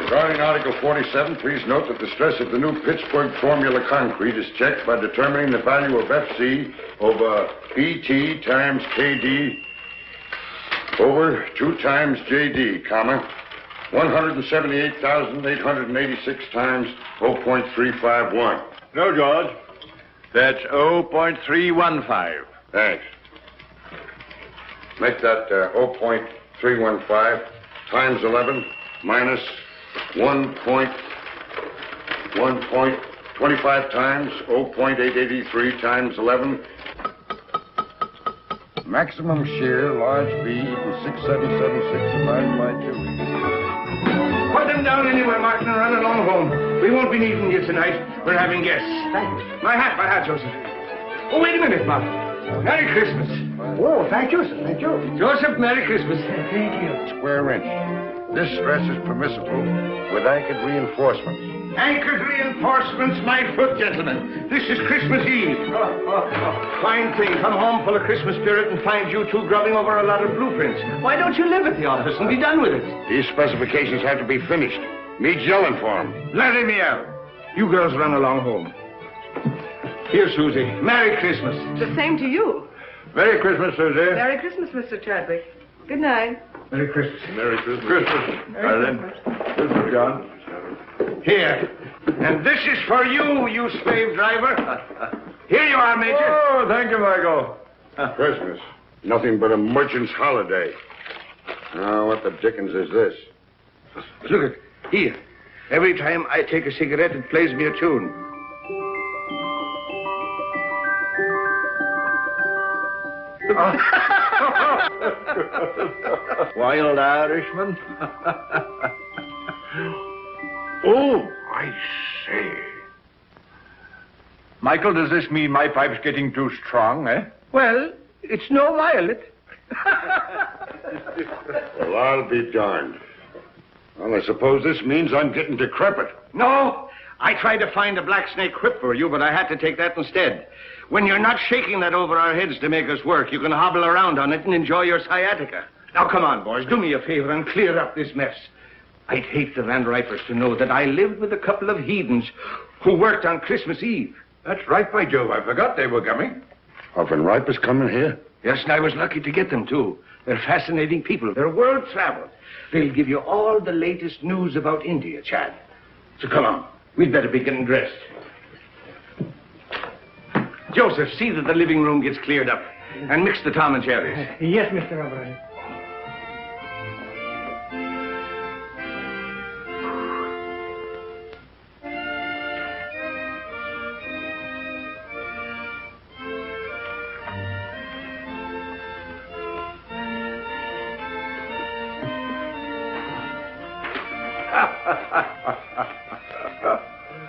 Regarding Article 47, please note that the stress of the new Pittsburgh formula concrete is checked by determining the value of FC over BT times KD over 2 times JD, comma, 178,886 times 0.351. No, George. That's 0.315. Thanks. Make that 0.315 times 11 minus 1.25 times 0.883 times 11. Maximum shear, large B, equals 6776 divided by 2. Put them down anywhere, Martin, and run along home. We won't be needing you tonight. We're having guests. Thank you. My hat, Joseph. Oh, wait a minute, Martin. Merry Christmas. Oh, thank you, sir. Thank you. Joseph, Merry Christmas. Thank you. Square inch. This stress is permissible with anchored reinforcements. Anchored reinforcements, my foot, gentlemen. This is Christmas Eve. Fine thing. Come home full of Christmas spirit and find you two grubbing over a lot of blueprints. Why don't you live at the office and be done with it? These specifications have to be finished. Me's yelling for them. Let him out. You girls run along home. Here, Susie. Merry Christmas. The same to you. Merry Christmas, Susie. Merry Christmas, Mr. Chadwick. Good night. Merry Christmas. Merry Christmas. Christmas. Christmas, John. Here. And this is for you, you slave driver. Here you are, Major. Oh, thank you, Michael. Christmas. Nothing but a merchant's holiday. Now, what the dickens is this? Look at here. Every time I take a cigarette, it plays me a tune. Wild Irishman. Oh, I say. Michael, does this mean my pipe's getting too strong, eh? Well, it's no violet. Well, I'll be darned. Well, I suppose this means I'm getting decrepit. No, I tried to find a black snake whip for you, but I had to take that instead. When you're not shaking that over our heads to make us work, you can hobble around on it and enjoy your sciatica. Now, come on, boys, do me a favor and clear up this mess. I'd hate the Van Ripers to know that I lived with a couple of heathens who worked on Christmas Eve. That's right, by Jove. I forgot they were coming. Van Ripers coming here? Yes, and I was lucky to get them, too. They're fascinating people. They're world-traveled. They'll give you all the latest news about India, Chad. So come on. We'd better be getting dressed. Joseph, see that the living room gets cleared up. And mix the Tom and Jerry's. Yes, Mr. O'Brien.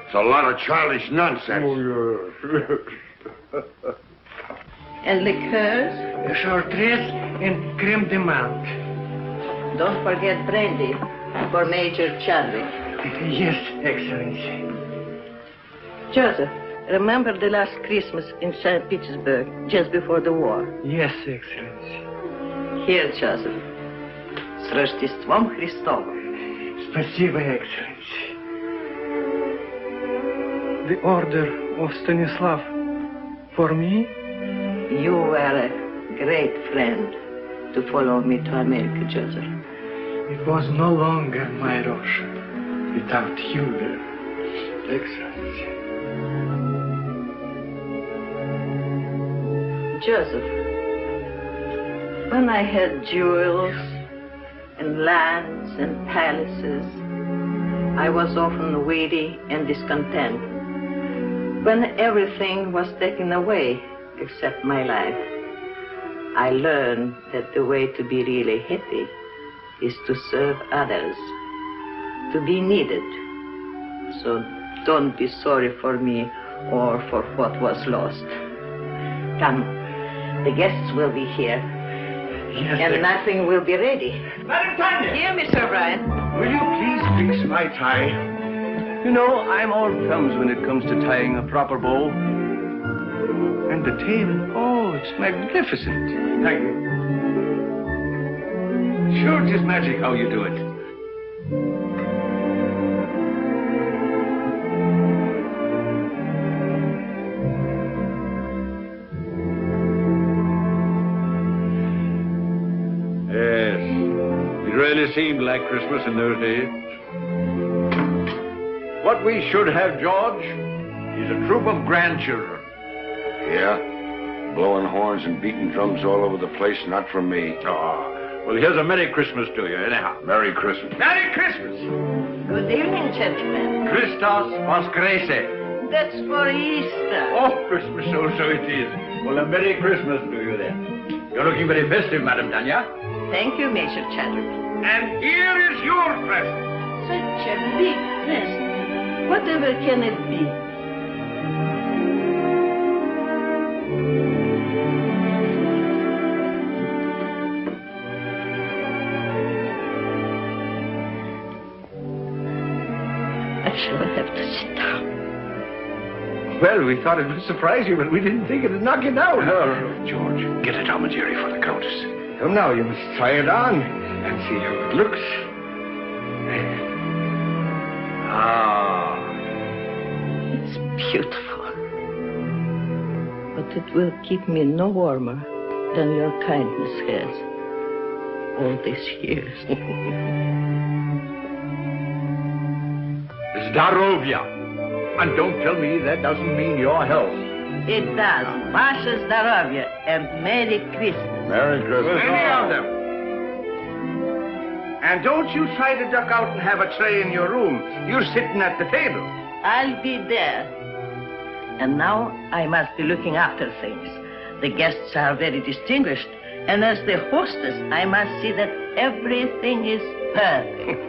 It's a lot of childish nonsense. Oh, yes. And liqueurs? Chartreuse and creme de menthe. Don't forget brandy for Major Chadwick. Yes, Excellency. Joseph, remember the last Christmas in St. Petersburg, just before the war? Yes, Excellency. Here, Joseph. С Рождеством Христовым. Спасибо, Excellency. The order of Stanislav for me? You were a great friend to follow me to America, Joseph. It was no longer my Russia without you there, Excellency. Joseph, when I had jewels and lands and palaces, I was often weary and discontent. When everything was taken away except my life, I learned that the way to be really happy is to serve others, to be needed. So don't be sorry for me or for what was lost. Come, the guests will be here. Yes, And nothing will be ready. Madam Tanya! Here, Mr. O'Brien. Will you please fix my tie? You know, I'm all thumbs when it comes to tying a proper bow. And the tail, oh, it's magnificent. Thank you. Sure, it is magic how you do it. seemed like Christmas in those days. What we should have, George, is a troop of grandchildren. Yeah? Blowing horns and beating drums all over the place, not from me. Oh, well, here's a Merry Christmas to you, anyhow. Merry Christmas. Merry Christmas! Good evening, gentlemen. Christos Voskrese. That's for Easter. Oh, Christmas, so it is. Well, a Merry Christmas to you then. You're looking very festive, Madam Tanya. Thank you, Major Chadwick. And here is your present. Such a big present. Whatever can it be? I shall have to sit down. Well, we thought it would surprise you, but we didn't think it'd knock you down. No, George, get a Tom and Jerry for the Countess. Come now, you must try it on and see how it looks. Ah. It's beautiful. But it will keep me no warmer than your kindness has all these years. Zdarovia. And don't tell me that doesn't mean your health. It does. Vasha Zdarovya and Merry Christmas. Merry Christmas. Many of them. And don't you try to duck out and have a tray in your room. You're sitting at the table. I'll be there. And now I must be looking after things. The guests are very distinguished. And as the hostess, I must see that everything is perfect.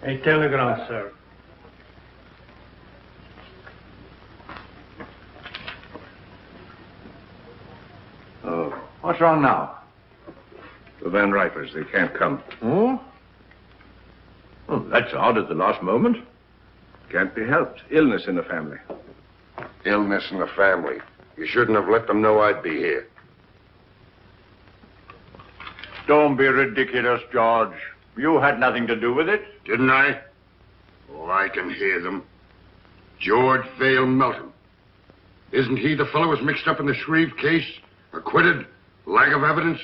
A telegram, sir. Oh, what's wrong now? The Van Ripers, they can't come. Oh? Oh, that's odd at the last moment. Can't be helped. Illness in the family. Illness in the family. You shouldn't have let them know I'd be here. Don't be ridiculous, George. You had nothing to do with it. Didn't I? Oh, I can hear them. George Vale Melton. Isn't he the fellow who's mixed up in the Shreve case? Acquitted? Lack of evidence?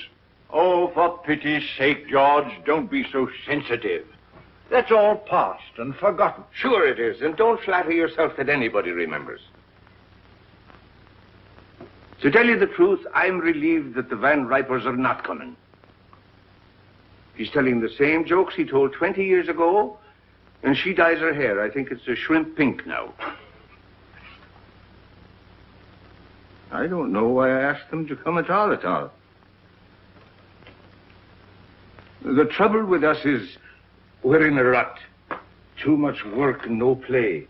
Oh, for pity's sake, George, don't be so sensitive. That's all past and forgotten. Sure it is, and don't flatter yourself that anybody remembers. To tell you the truth, I'm relieved that the Van Ripers are not coming. He's telling the same jokes he told 20 years ago, and she dyes her hair. I think it's a shrimp pink now. I don't know why I asked them to come at all. The trouble with us is we're in a rut. Too much work and no play.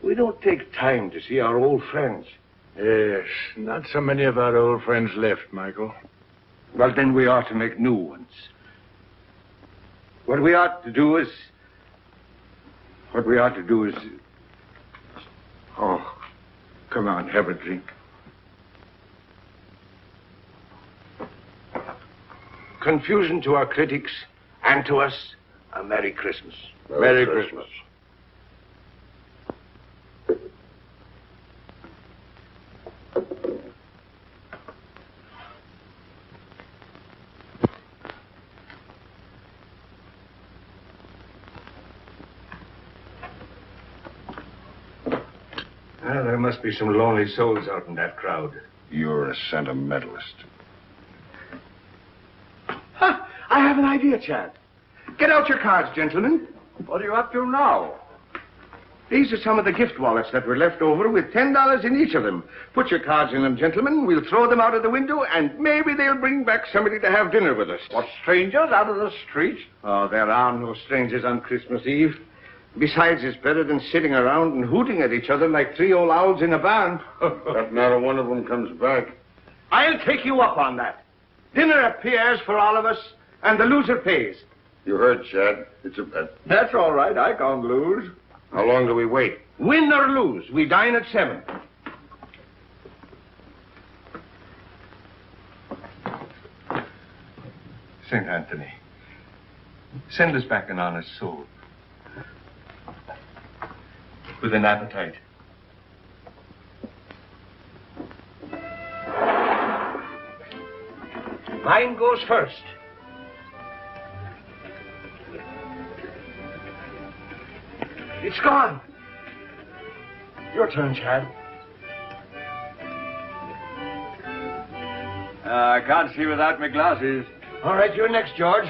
We don't take time to see our old friends. Yes, not so many of our old friends left, Michael. Well, then we ought to make new ones. What we ought to do is... Oh, come on, have a drink. Confusion to our critics and to us, a Merry Christmas. Merry Christmas. Well, there must be some lonely souls out in that crowd. You're a sentimentalist. Ha! I have an idea, Chad. Get out your cards, gentlemen. What are you up to now? These are some of the gift wallets that were left over with $10 in each of them. Put your cards in them, gentlemen. We'll throw them out of the window, and maybe they'll bring back somebody to have dinner with us. What, strangers out of the street? Oh, there are no strangers on Christmas Eve. Besides, it's better than sitting around and hooting at each other like three old owls in a barn. If not a one of them comes back. I'll take you up on that. Dinner at Pierre's for all of us, and the loser pays. You heard, Chad. It's a bet. That's all right. I can't lose. How long do we wait? Win or lose, we dine at 7. St. Anthony, send us back an honest soul. With an appetite. Mine goes first. It's gone. Your turn, Chad. I can't see without my glasses. All right, you're next, George.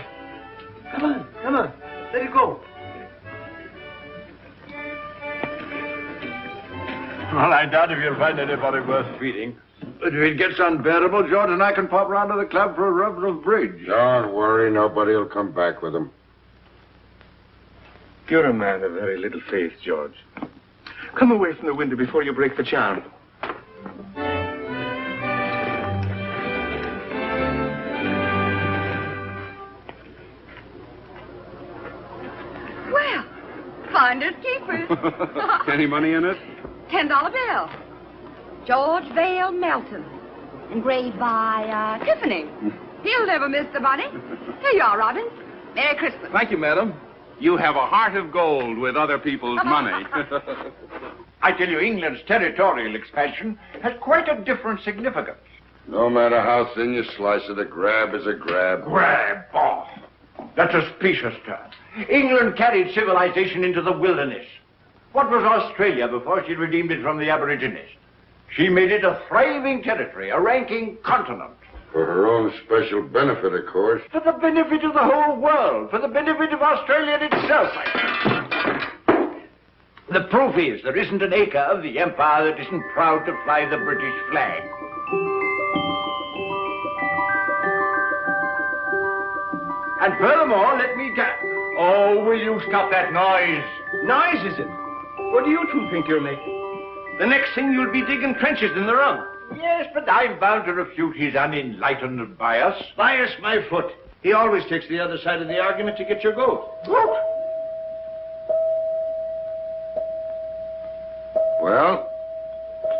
Come on, come on. Let it go. Well, I doubt if you'll find anybody worth feeding. But if it gets unbearable, George and I can pop round to the club for a rub of bridge. Don't worry, nobody will come back with him. You're a man of very little faith, George. Come away from the window before you break the charm. Well, finders keepers. Any money in it? $10 bill. George Vale Melton. Engraved by, Tiffany. He'll never miss the money. Here you are, Robin. Merry Christmas. Thank you, madam. You have a heart of gold with other people's money. I tell you, England's territorial expansion has quite a different significance. No matter how thin you slice it, a grab is a grab. Grab off. That's a specious term. England carried civilization into the wilderness. What was Australia before she redeemed it from the Aborigines? She made it a thriving territory, a ranking continent. For her own special benefit, of course. For the benefit of the whole world, for the benefit of Australia itself. The proof is there isn't an acre of the empire that isn't proud to fly the British flag. And furthermore, let me tell... Oh, will you stop that noise? Noise, is it? What do you two think you're making? The next thing you'll be digging trenches in the rug. Yes, but I'm bound to refute his unenlightened bias. Bias my foot. He always takes the other side of the argument to get your goat. Look. Well,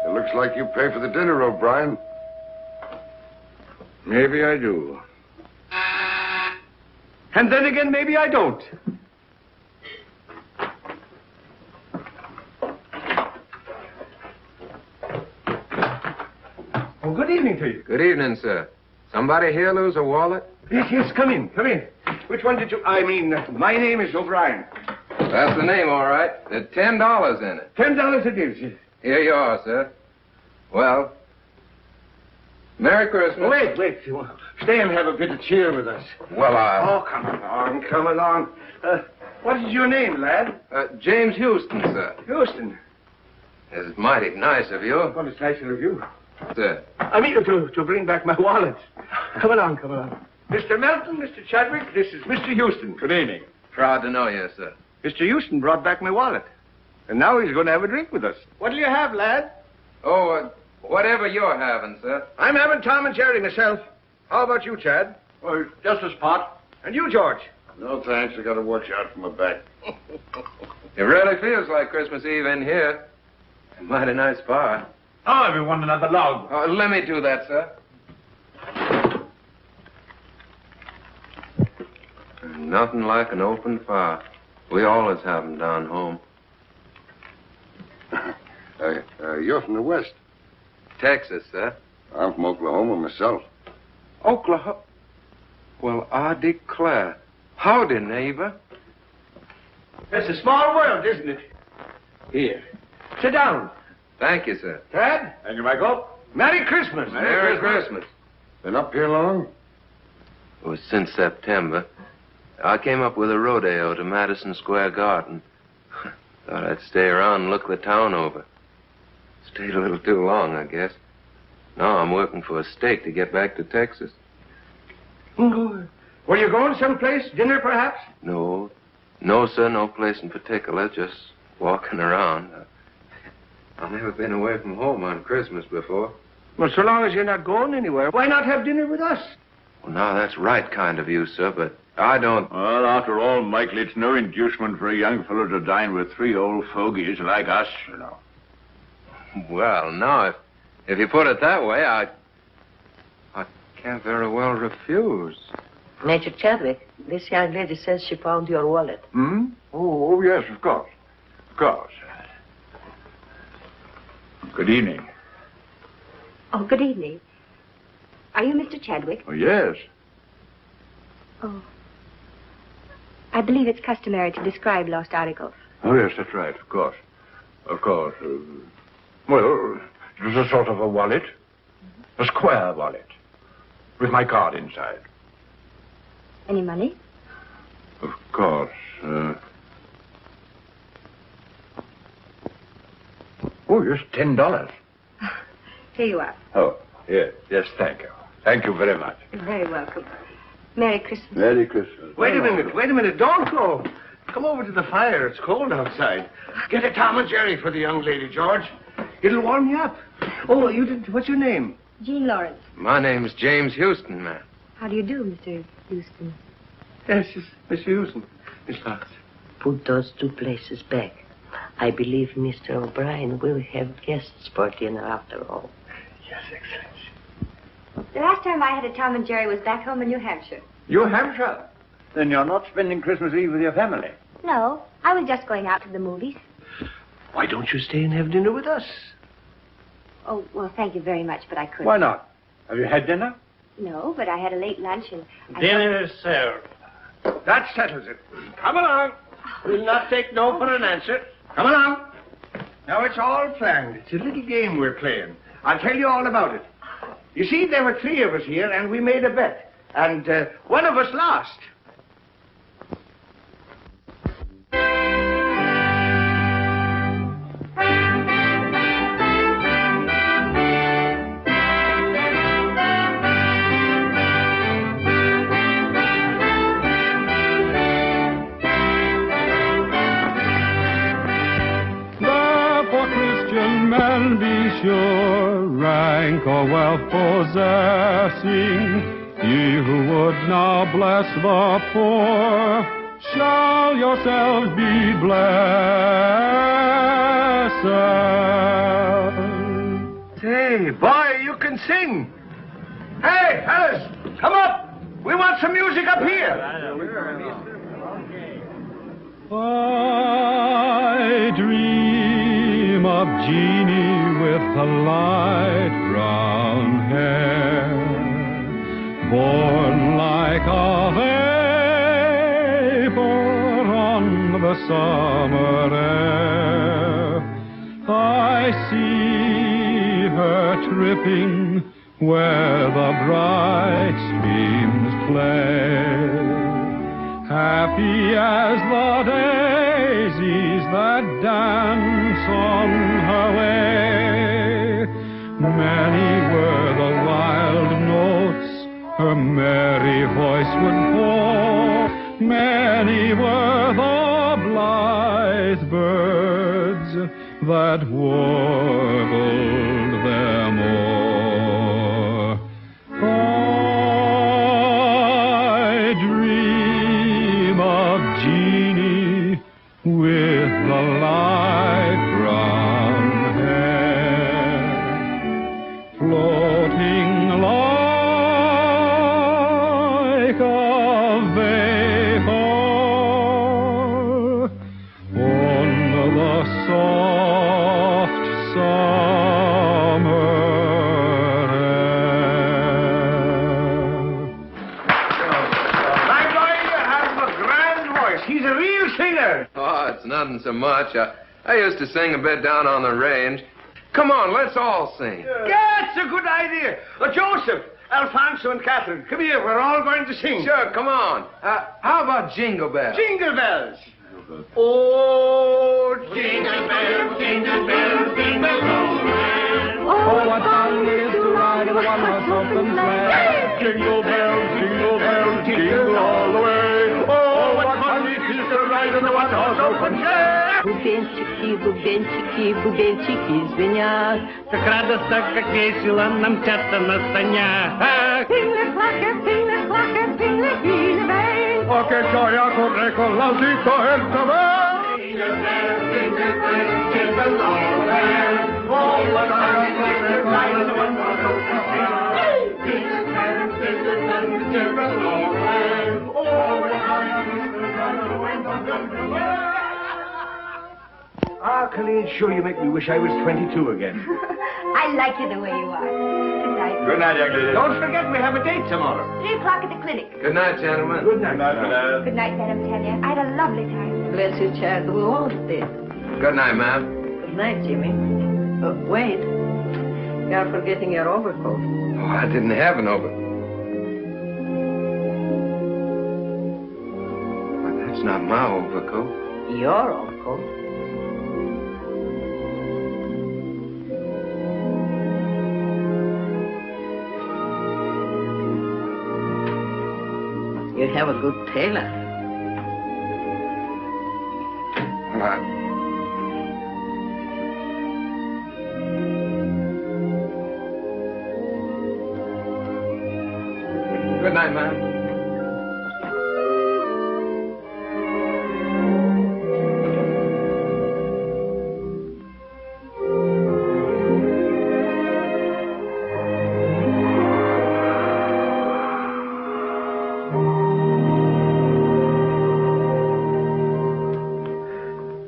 it looks like you pay for the dinner, O'Brien. Maybe I do. And then again, maybe I don't. Oh, good evening to you. Good evening, sir. Somebody here lose a wallet? Yes, yes, come in, come in. Which one did you... my name is O'Brien. That's the name, all right. There's $10 in it. $10 it is, yes. Here you are, sir. Well, Merry Christmas. Wait. Stay and have a bit of cheer with us. Well, Oh, come along. What is your name, lad? James Houston, sir. Houston. It's mighty nice of you. Well, it's nicer of you. Sir. I mean to bring back my wallet. Come along. Mr. Melton, Mr. Chadwick, this is Mr. Houston. Good evening. Proud to know you, sir. Mr. Houston brought back my wallet. And now he's going to have a drink with us. What'll you have, lad? Oh, whatever you're having, sir. I'm having Tom and Jerry myself. How about you, Chad? Well, just a spot. And you, George? No, thanks. I got to watch out for my back. It really feels like Christmas Eve in here. A mighty nice bar. Oh, everyone another log. Oh, let me do that, sir. Nothing like an open fire. We always have them down home. You're from the West. Texas, sir. I'm from Oklahoma myself. Oklahoma? Well, I declare. Howdy, neighbor. It's a small world, isn't it? Here. Sit down. Thank you, sir. Chad? Thank you, Michael. Merry Christmas. Merry Christmas. Been up here long? It was since September. I came up with a rodeo to Madison Square Garden. Thought I'd stay around and look the town over. Stayed a little too long, I guess. Now I'm working for a stake to get back to Texas. Were you going someplace? Dinner, perhaps? No, sir, no place in particular. Just walking around. I've never been away from home on Christmas before. Well, so long as you're not going anywhere, why not have dinner with us? Well, now, that's right kind of you, sir, but I don't... Well, after all, Michael, it's no inducement for a young fellow to dine with three old fogies like us, you know. Well, no, if you put it that way, I can't very well refuse. Major Chadwick, this young lady says she found your wallet. Hmm? Oh, yes, of course. Of course. Good evening. Oh, good evening. Are you Mr. Chadwick? Oh, yes. Oh. I believe it's customary to describe lost articles. Oh, yes, that's right, of course. Of course. Well, it was a sort of a wallet. A square wallet. With my card inside. Any money? Of course. Oh, yes, $10. Here you are. Oh, yes, thank you. Thank you very much. You're very welcome. Merry Christmas. Merry Christmas. Wait a minute. Don't go. Come over to the fire. It's cold outside. Get a Tom and Jerry for the young lady, George. It'll warm you up. Oh, you did. What's your name? Jean Lawrence. My name's James Houston, ma'am. How do you do, Mr. Houston? Yes, Miss Houston. Miss Lawrence. Put those 2 places back. I believe Mr. O'Brien will have guests for dinner after all. Yes, Excellency. The last time I had a Tom and Jerry was back home in New Hampshire. New Hampshire? Then you're not spending Christmas Eve with your family? No, I was just going out to the movies. Why don't you stay and have dinner with us? Oh, well, thank you very much, but I couldn't. Why not? Have you had dinner? No, but I had a late lunch and... Dinner is served. That settles it. Come along. We'll not take no for an answer. Come along. Now, it's all planned. It's a little game we're playing. I'll tell you all about it. You see, there were 3 of us here, and we made a bet. And one of us lost. Therefore, Christian men, be sure, rank or wealth possessing, ye who would now bless the poor, shall yourselves be blessed. Say, boy, you can sing. Hey, fellas, come up. We want some music up here. I dream of Jeannie with the light brown hair, born like a vapor on the summer air. I see her tripping where the bright streams play, happy as the daisies that dance on her way. Many were the wild notes her merry voice would pour, many were the blithe birds that warbled them o'er. I dream of Jeannie with the light brown hair, floating like a vapor on the soft summer air. My boy, you have a grand voice. He's a real singer. Oh, it's nothing so much. I used to sing a bit down on the range. Come on, let's all sing. That's a good idea. Joseph, Alfonso, and Catherine, come here. We're all going to sing. Sure, come on. How about Jingle Bells? Jingle bells. Oh, jingle bells, jingle all the way. Oh, what fun it is to ride in a one-horse open sleigh. Jingle bells, jingle all the way. Oh, what fun it is to ride in a one-horse open sleigh. Бубенчики, бубенчики звенят. Как радостно, как весело нам мчатся на санях. Oh, che gioia corre con l'altito e il cavallo. Jingle bells, jingle all the way. Oh, what fun it is to ride in a one-horse open sleigh. Jingle bells, jingle all the way. Ah, Colleen, sure you make me wish I was 22 again. I like you the way you are. Good night. Good night, young lady. Don't forget we have a date tomorrow. 3 o'clock at the clinic. Good night, gentlemen. Good night. Good night, Madam Tanya. I had a lovely time. Bless you, child. We all did. Good night, ma'am. Good night, Jimmy. Wait. You are forgetting your overcoat. Oh, I didn't have an overcoat. But that's not my overcoat. Your overcoat? You have a good tailor. Well, Good night, ma'am.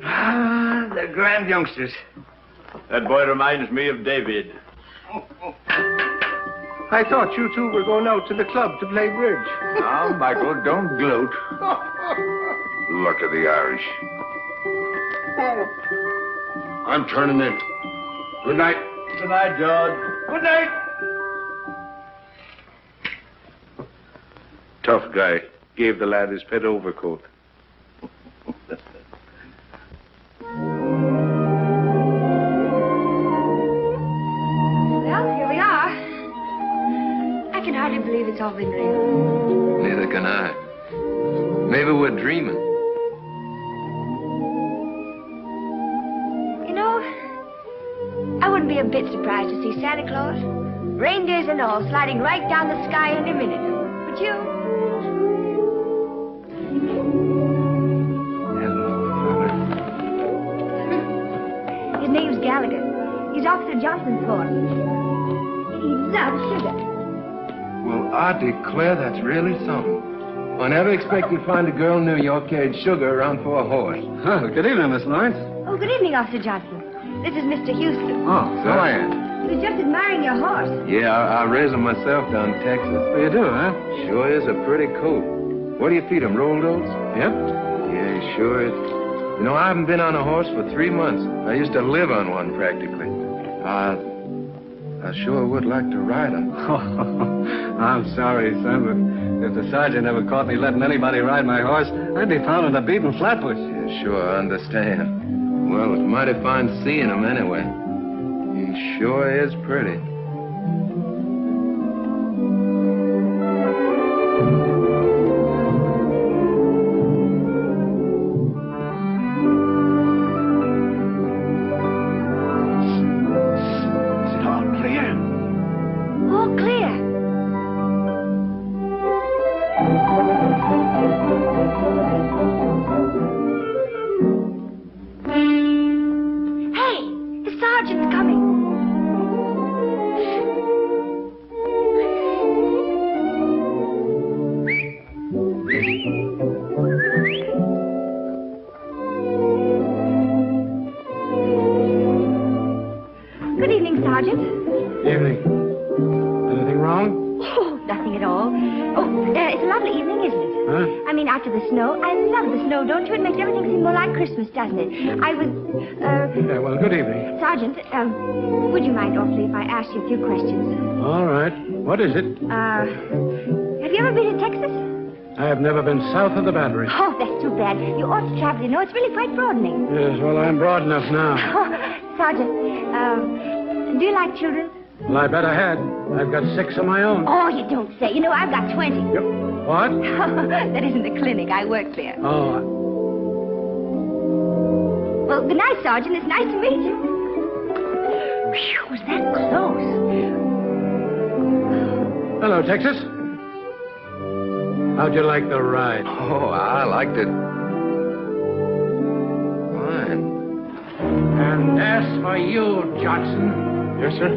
Ah, the grand youngsters. That boy reminds me of David. I thought you two were going out to the club to play bridge. Now, Michael, don't gloat. Luck of the Irish. I'm turning in. Good night. Good night, George. Good night. Tough guy. Gave the lad his pet overcoat. Well, here we are. I can hardly believe it's all been real. Neither can I. Maybe we're dreaming. You know, I wouldn't be a bit surprised to see Santa Claus, reindeers and all, sliding right down the sky any minute. But you? His name's Gallagher. He's Officer Johnson's horse. He loves sugar. Well, I declare that's really something. I never expected to find a girl in New York carried sugar around for a horse. Oh, good evening, Miss Lawrence. Oh, good evening, Officer Johnson. This is Mr. Houston. Oh, So I am. He was just admiring your horse. Yeah, I raised him myself down in Texas. So you do, huh? Sure is a pretty coat. What do you feed him, rolled oats? Yep. Yeah, he sure is. You know, I haven't been on a horse for 3 months. I used to live on one practically. I sure would like to ride him. I'm sorry, son, but if the sergeant ever caught me letting anybody ride my horse, I'd be found in a beaten flatbush. Yeah, sure, I understand. Well, it's mighty fine seeing him anyway. He sure is pretty. Is it all clear? All clear. Hey, the sergeant's coming. Good evening, Sergeant. Evening. Anything wrong? Oh, nothing at all. Oh, it's a lovely evening, isn't it? Huh? I mean, after the snow. I love the snow, don't you? It makes everything seem more like Christmas, doesn't it? I was, Yeah, well, good evening. Sergeant, would you mind awfully if I asked you a few questions? All right. What is it? Have you ever been to Texas? I have never been south of the Battery. Oh, that's too bad. You ought to travel, you know. It's really quite broadening. Yes, well, I'm broad enough now. Oh, Sergeant, do you like children? Well, I bet I had. I've got 6 of my own. Oh, you don't say. You know, I've got 20. Yep. What? That isn't the clinic. I work there. Oh, Well, good night, Sergeant. It's nice to meet you. Phew, was that close? hello, Texas. How'd you like the ride? Oh, I liked it. Fine. And as for you, Johnson. Yes, sir.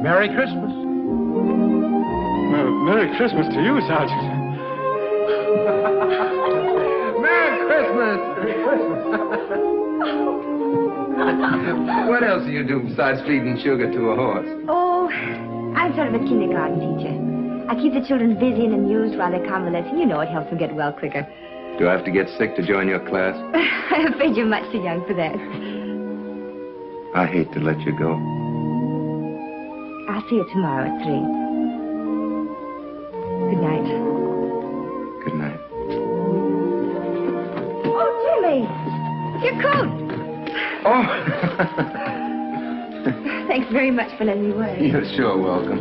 Merry Christmas. Well, Merry Christmas to you, Sergeant. Christmas! What else do you do besides feeding sugar to a horse? Oh, I'm sort of a kindergarten teacher. I keep the children busy and amused while they're convalescing. You know, it helps them get well quicker. Do I have to get sick to join your class? I'm afraid you're much too young for that. I hate to let you go. I'll see you tomorrow at 3. Good night. Good night. Oh, Jimmy! Your coat! Oh! Thanks very much for letting me wear it. You're sure welcome.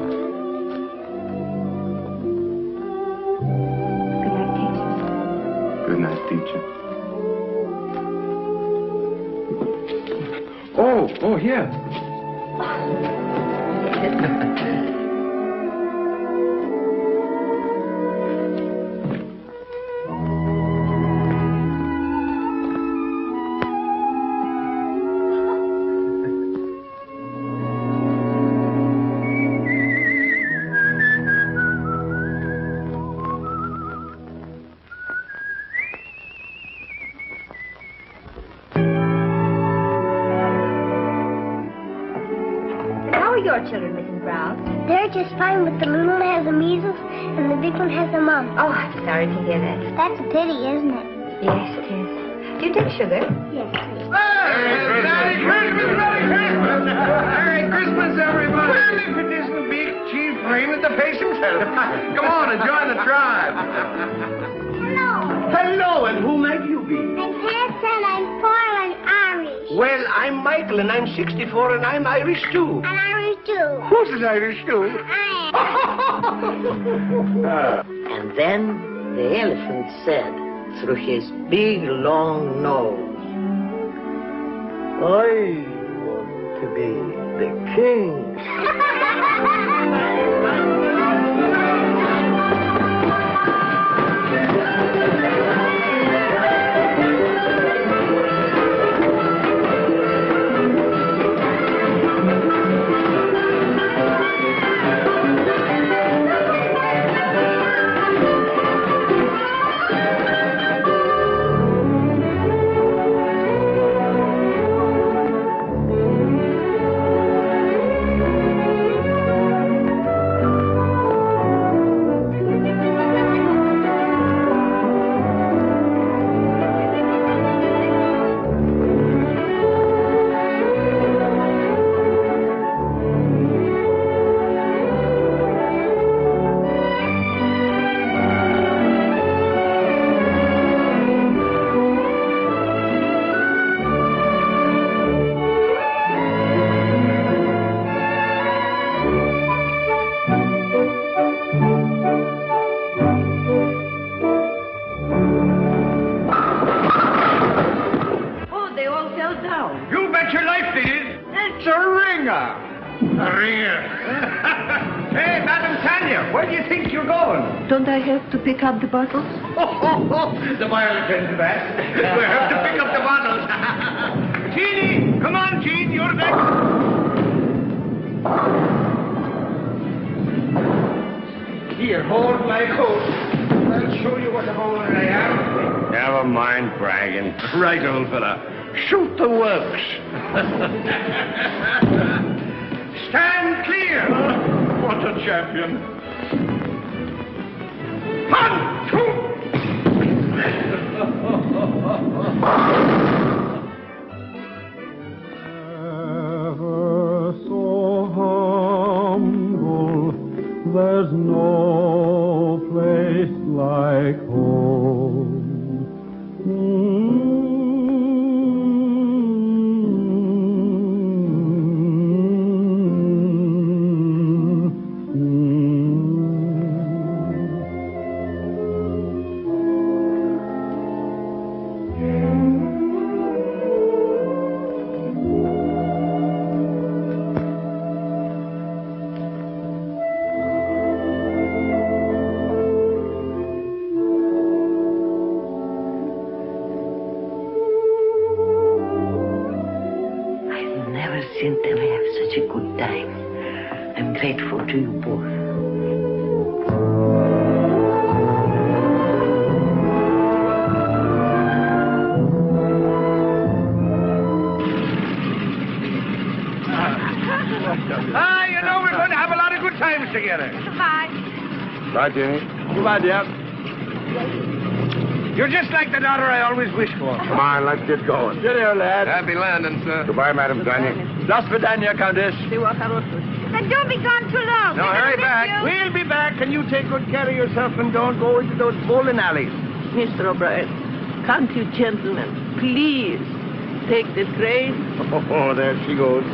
Good night, teacher. Good night, teacher. Oh, here. How are your children, Mrs. Brown? They're just fine, but the little one has the measles and the big one has the mumps. Oh, I'm sorry to hear that. That's a pity, isn't it? Yes, it is. Do you take sugar? Yes, please. Merry Christmas! Merry Christmas, everybody! Well, if it isn't Big Chief Raymond the Pace himself. Come on and join the tribe. Hello. Hello, and who might you be? I'm Pat, and I'm 4 and Irish. Well, I'm Michael, and I'm 64, and I'm Irish, too. And Irish too. Who's an Irish, too? I And then the elephant said through his big long nose, I want to be the king. You bet your life they did. It's a ringer. A ringer. Hey, Madam Tanya, where do you think you're going? Don't I have to pick up the bottles? The boy'll attend to that. We have to pick up the bottles. Jeannie, come on, Jean, you're next. Here, hold my coat. I'll show you what a bowler I am. Never mind bragging. Right, old fella. Shoot the works. Stand clear. What a champion. 1, Ever so humble, there's no place like home. Seen them have such a good time. I'm grateful to you both. Bye, Jenny. Goodbye, dear. You're just like the daughter I always wished for. Come on, let's get going. Cheerio, lad. Happy landing, sir. Goodbye, Madam Tanya. Just for Dania, Countess. But don't be gone too long. No, We're gonna hurry miss back. you. We'll be back, and you take good care of yourself and don't go into those bowling alleys. Mr. O'Brien, can't you gentlemen please take the train? Oh, there she goes.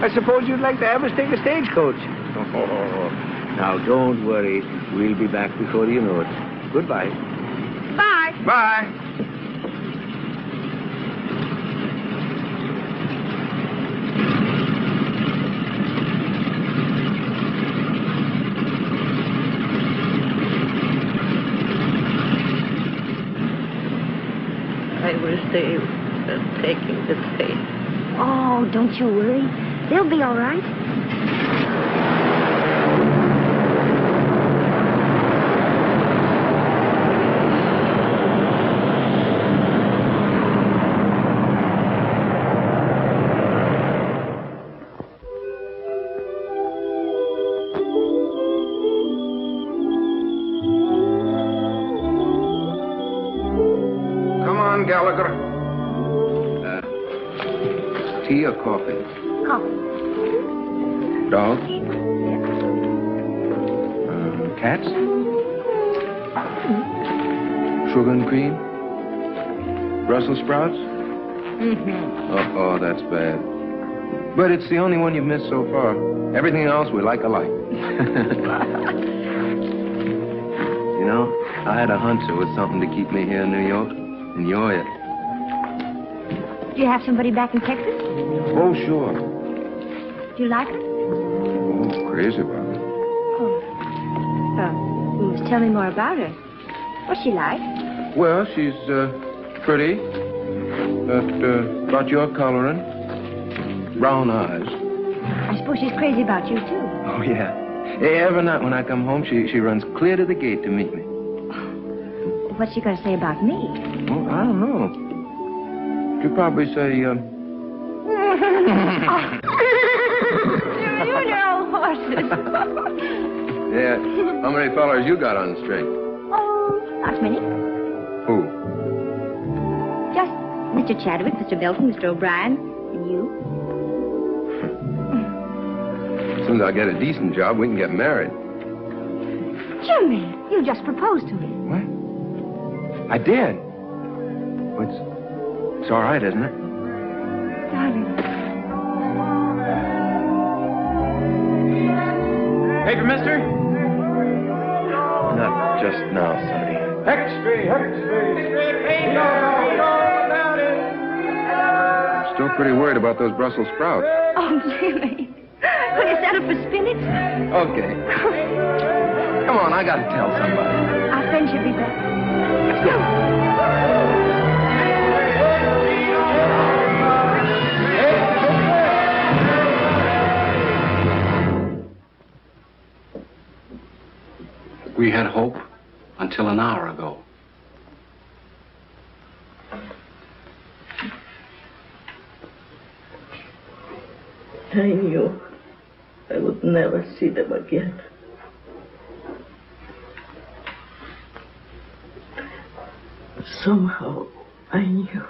I suppose you'd like to have us take a stagecoach. Oh, now, don't worry. We'll be back before you know it. Goodbye. Bye. Bye. I will stay taking the train. Oh, don't you worry. They'll be all right. Come on, Gallagher. Tea or coffee? Coffee. Dogs? Cats? Sugar and cream? Brussels sprouts? Mm-hmm. Oh, that's bad. But it's the only one you've missed so far. Everything else we like alike. You know, I had a hunch there was something to keep me here in New York, and you're it. Do you have somebody back in Texas? Oh, sure. Do you like her? Oh, crazy about it. Tell me more about her. What's she like? Well, she's pretty. About your coloring. Brown eyes. I suppose she's crazy about you, too. Oh, yeah. Every night when I come home, she runs clear to the gate to meet me. What's she going to say about me? Well, I don't know. She'll probably say, You know horses. yeah, how many fellers you got on the string? Oh, not many. Who? Just Mr. Chadwick, Mr. Melton, Mr. O'Brien, and you. As soon as I get a decent job, we can get married. Jimmy, you just proposed to me. What? I did. Well, it's all right, isn't it? Darling. Paper, mister? Not just now, Sonny. I'm still pretty worried about those Brussels sprouts. Oh, Jimmy. Will you set up for spinach? Okay. Come on, I gotta tell somebody. Our friend should be back. Let's go. We had hope until an hour ago. I knew I would never see them again. Somehow I knew.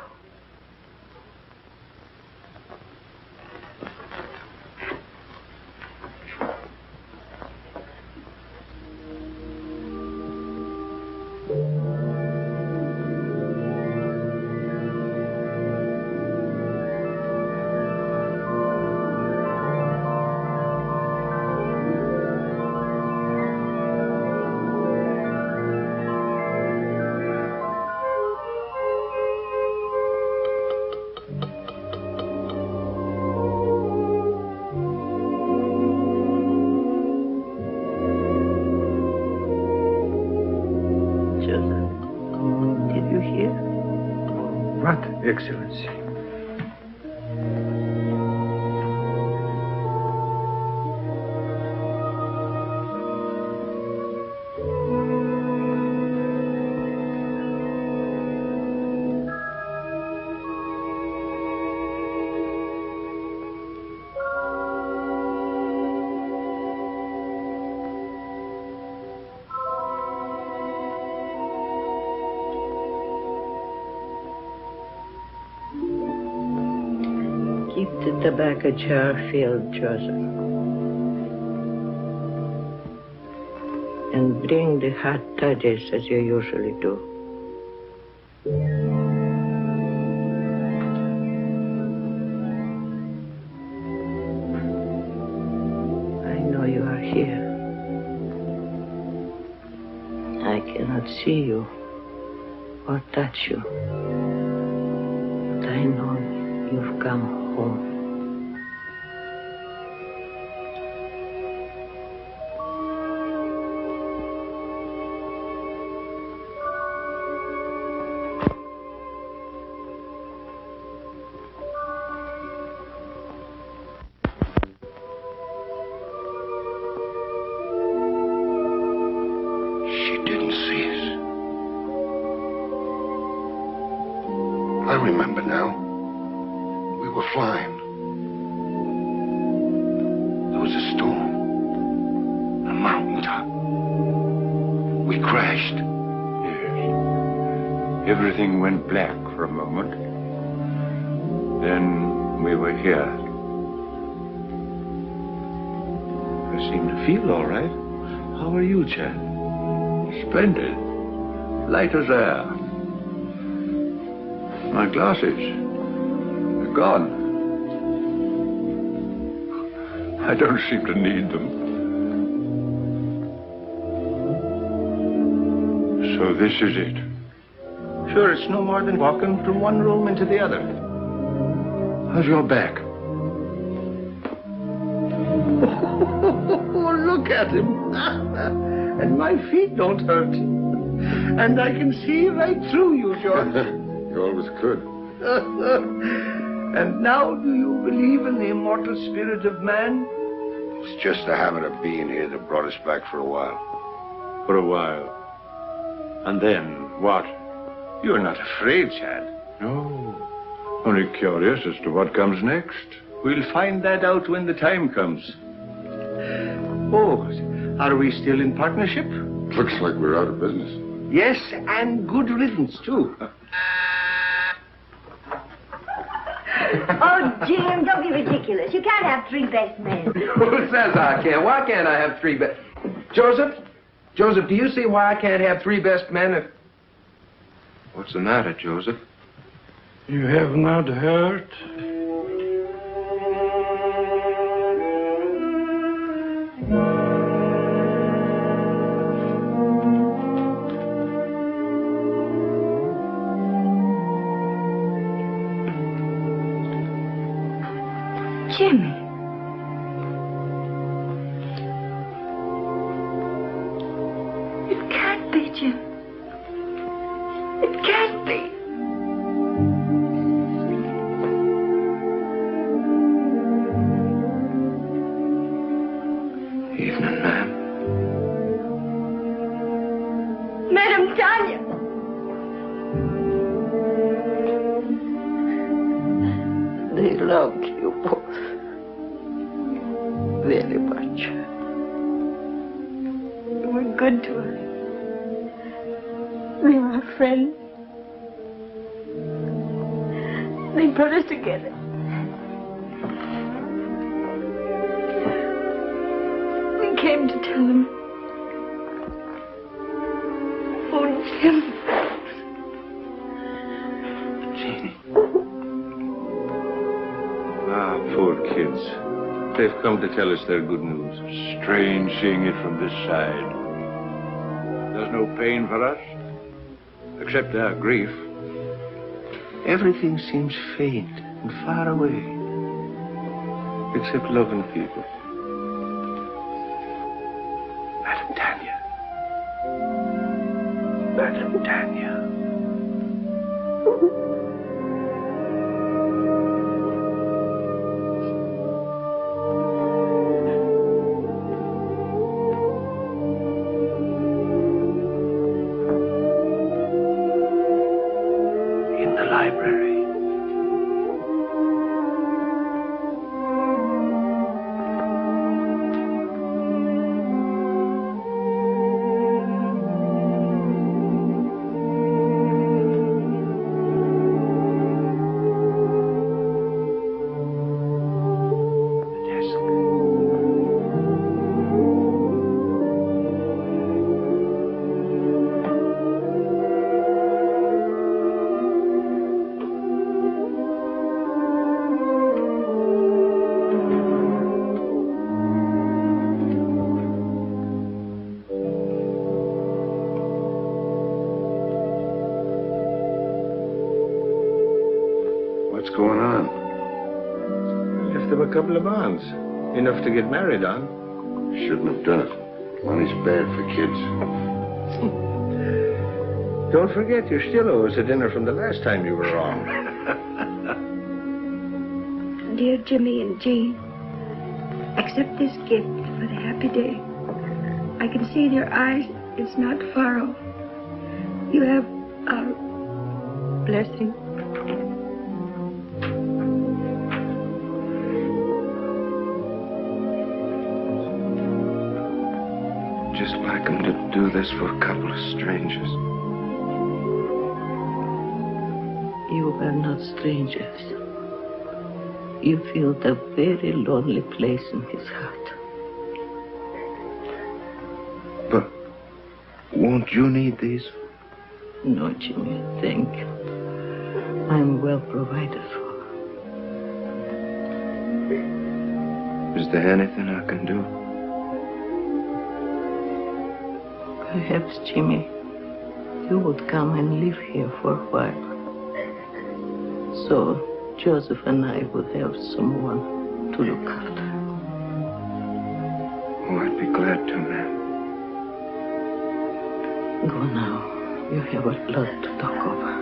Did you hear? What, Excellency? the tobacco jar filled, Joseph. And bring the hot toddies as you usually do. I know you are here. I cannot see you or touch you. But I know you've come home. She didn't see us. I remember now. We were flying. There was a storm. A mountaintop. We crashed. Yes. Everything went black for a moment. Then we were here. I seem to feel all right. How are you, Chad? Splendid. Light as air. My glasses. They're gone. I don't seem to need them. So this is it. Sure, it's no more than walking from one room into the other. How's your back? Oh, look at him. And my feet don't hurt. And I can see right through you, George. You always could. And now do you believe in the immortal spirit of man? It's just the habit of being here that brought us back for a while. For a while. And then what? You're not afraid, Chad. No. Only curious as to what comes next. We'll find that out when the time comes. Oh, are we still in partnership? Looks like we're out of business. Yes, and good riddance, too. Oh, Jim, don't be ridiculous. You can't have three best men. Who says I can? Why can't I have three best... Joseph? Joseph, do you see why I can't have three best men if... What's the matter, Joseph? You have not heard? Jimmy. It can't be, Jim. It can't be. Evening, ma'am. Madam Tanya. They loved you both very much. You were good to us. They were our friends. They brought us together. We came to tell them. Oh, Jim. Jeannie. Ah, poor kids. They've come to tell us their good news. Strange seeing it from this side. There's no pain for us, except our grief. Everything seems faint and far away, except loving people. Madam Tanya. Madam Tanya. In the library. What's going on? Left him a couple of bonds. Enough to get married on. Shouldn't have done it. Money's bad for kids. Don't forget, you still owe us a dinner from the last time you were wrong. Dear Jimmy and Jean, accept this gift for the happy day. I can see in your eyes it's not far off. You have our blessing. Just like him to do this for a couple of strangers. You are not strangers. You feel the very lonely place in his heart. But won't you need these? No, Jimmy, thank you. I'm well provided for. Is there anything I can do? Perhaps, Jimmy, you would come and live here for a while. So Joseph and I would have someone to look after. Oh, I'd be glad to, ma'am. Go now. You have a lot to talk over.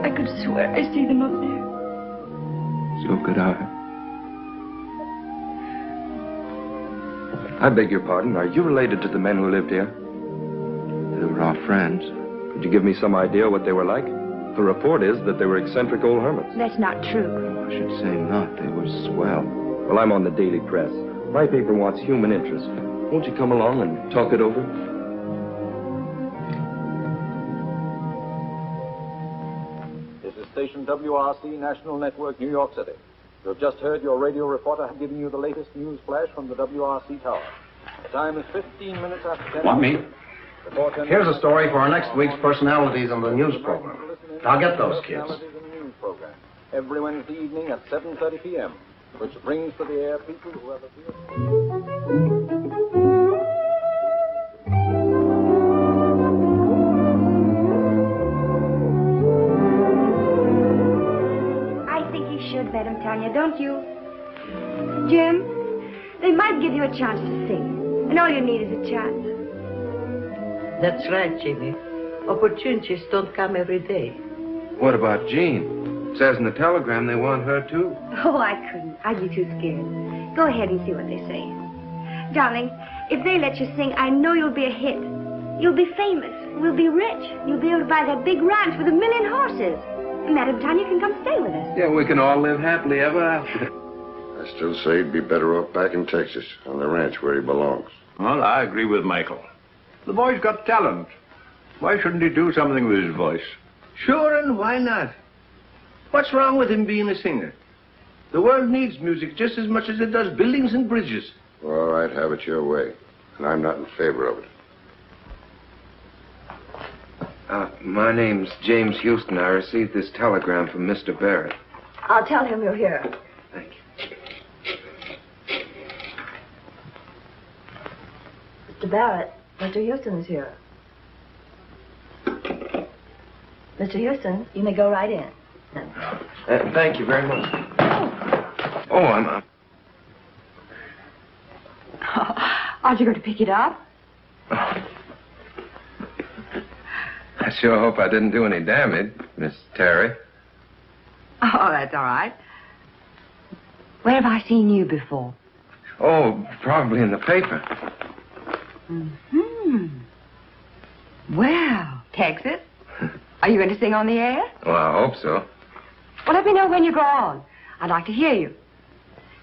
I could swear I see them up there. So could I. I beg your pardon. Are you related to the men who lived here? They were our friends. Could you give me some idea what they were like? The report is that they were eccentric old hermits. That's not true. I should say not. They were swell. Well, I'm on the Daily Press. My paper wants human interest. Won't you come along and talk it over? This is station WRC National Network, New York City. You have just heard your radio reporter giving you the latest news flash from the WRC tower. The time is 15 minutes after 10. Want me? Here's a story for our next week's personalities on the news program. I'll get those kids. News program every Wednesday evening at 7:30 p.m., which brings to the air people who have appeared. Should let him, Tanya, don't you? Jim, they might give you a chance to sing, and all you need is a chance. That's right, Jimmy. Opportunities don't come every day. What about Jean? It says in the telegram they want her too. Oh, I couldn't. I'd be too scared. Go ahead and see what they say. Darling, if they let you sing, I know you'll be a hit. You'll be famous. We'll be rich. You'll be able to buy that big ranch with 1,000,000 horses. Madam Tanya can come stay with us. Yeah, we can all live happily ever after. I still say he'd be better off back in Texas, on the ranch where he belongs. Well, I agree with Michael. The boy's got talent. Why shouldn't he do something with his voice? Sure, and why not? What's wrong with him being a singer? The world needs music just as much as it does buildings and bridges. All right, have it your way. And I'm not in favor of it. My name's James Houston. I received this telegram from Mr. Barrett. I'll tell him you're here. Thank you. Mr. Barrett, Mr. Houston is here. Mr. Houston, you may go right in. Thank you very much. Oh, I'm... Aren't you going to pick it up? I sure hope I didn't do any damage, Miss Terry. Oh, that's all right. Where have I seen you before? Oh, probably in the paper. Well, Texas. Are you going to sing on the air? Well, I hope so. Well, let me know when you go on. I'd like to hear you.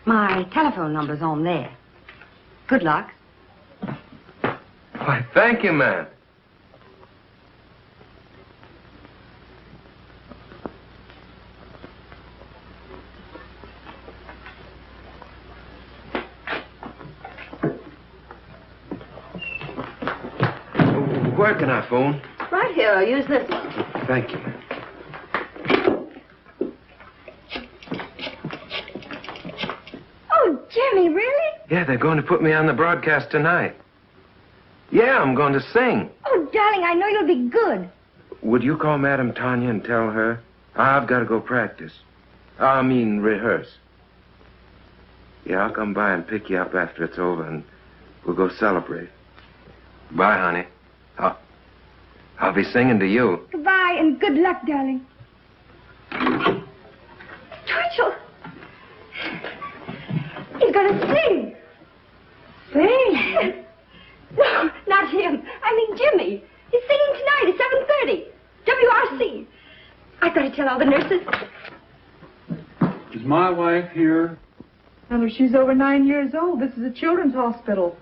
My telephone number's on there. Good luck. Why, thank you, ma'am. isn't working, our phone. Right here. I'll use this one. Thank you. Oh, Jimmy, really? Yeah, they're going to put me on the broadcast tonight. Yeah, I'm going to sing. Oh, darling, I know you'll be good. Would you call Madame Tanya and tell her? I've got to go practice. I mean, rehearse. Yeah, I'll come by and pick you up after it's over, and we'll go celebrate. Bye, honey. I'll be singing to you. Goodbye, and good luck, darling. Twitchell! He's going to sing. Sing? No, not him. I mean Jimmy. He's singing tonight at 7:30. WRC. I've got to tell all the nurses. Is my wife here? No, she's over 9 years old. This is a children's hospital.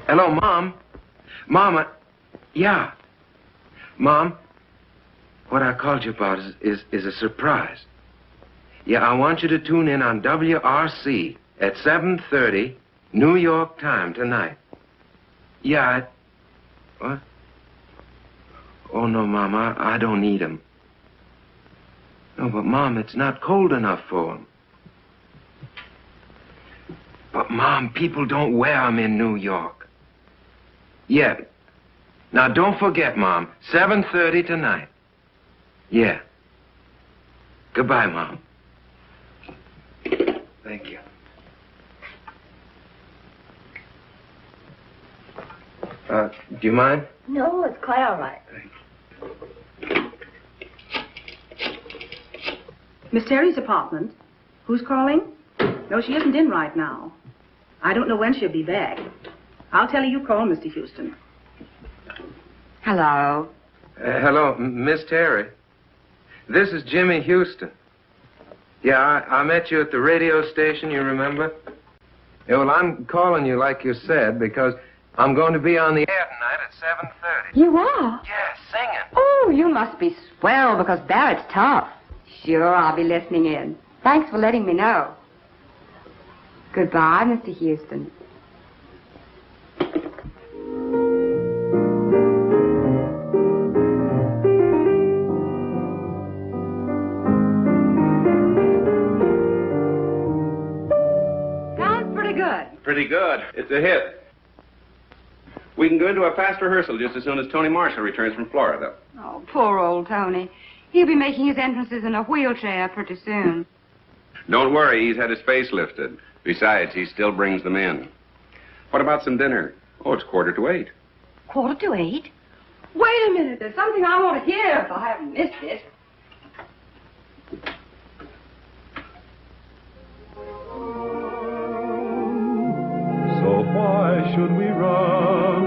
Hello, Mom. Mama. Yeah. Mom, what I called you about is a surprise. Yeah, I want you to tune in on WRC at 7:30, New York time tonight. Yeah, what? Oh, no, Mom, I don't need 'em. No, but, Mom, it's not cold enough for 'em. But, Mom, people don't wear 'em in New York. Yeah. Now, don't forget, Mom, 7:30 tonight. Yeah. Goodbye, Mom. Thank you. Do you mind? No, it's quite all right. Miss Terry's apartment. Who's calling? No, she isn't in right now. I don't know when she'll be back. I'll tell her you called, Mr. Houston. Hello. Hello, Miss Terry. This is Jimmy Houston. Yeah, I met you at the radio station, you remember? Yeah, well, I'm calling you like you said because I'm going to be on the air tonight at 7:30. You are? Yeah, singing. Oh, you must be swell because Barrett's tough. Sure, I'll be listening in. Thanks for letting me know. Goodbye, Mr. Houston. Sounds pretty good. Pretty good. It's a hit. We can go into a fast rehearsal just as soon as Tony Marshall returns from Florida. Oh, poor old Tony. He'll be making his entrances in a wheelchair pretty soon. Don't worry, he's had his face lifted. Besides, he still brings them in. What about some dinner? Oh, it's 7:45. 7:45? Wait a minute. There's something I want to hear if I haven't missed it. So why should we run?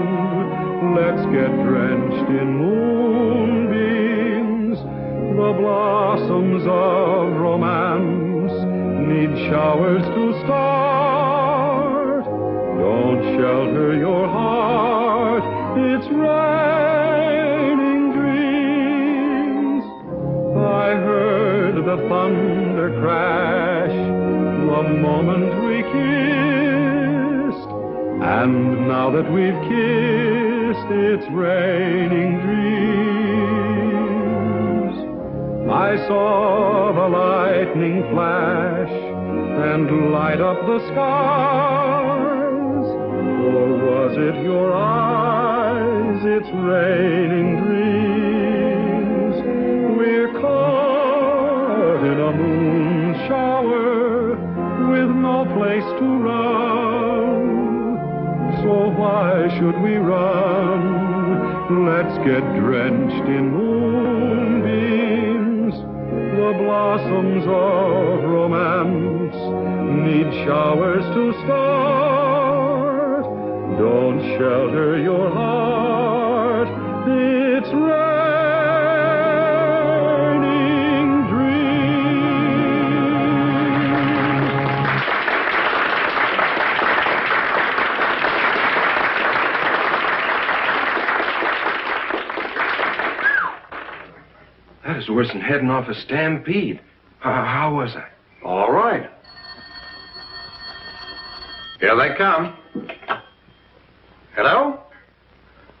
Let's get drenched in moonbeams. The blossoms of romance need showers to start. Don't shelter your heart. It's raining dreams. I heard the thunder crash the moment we kissed. And now that we've kissed, it's raining dreams. I saw the lightning flash and light up the skies. Or was it your eyes? It's raining dreams. We're caught in a moon shower with no place to run. So why should we run? Let's get drenched in moonbeams. The blossoms of romance need showers to start. Don't shelter your heart. It's raining dreams. That is worse than heading off a stampede. How was I? All right. Here they come. Hello?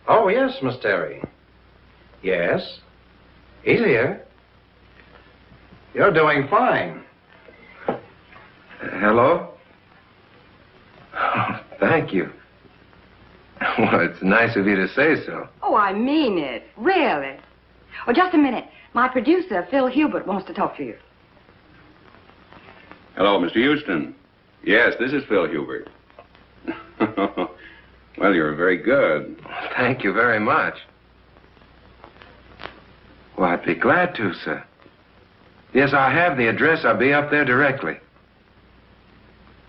Oh, yes, Miss Terry. Yes. He's here. You're doing fine. Hello? Oh, thank you. Well, it's nice of you to say so. Oh, I mean it. Really. Oh, just a minute. My producer, Phil Hubert, wants to talk to you. Hello, Mr. Houston. Yes, this is Phil Hubert. Well, you're very good. Thank you very much. Well, I'd be glad to, sir. Yes, I have the address. I'll be up there directly.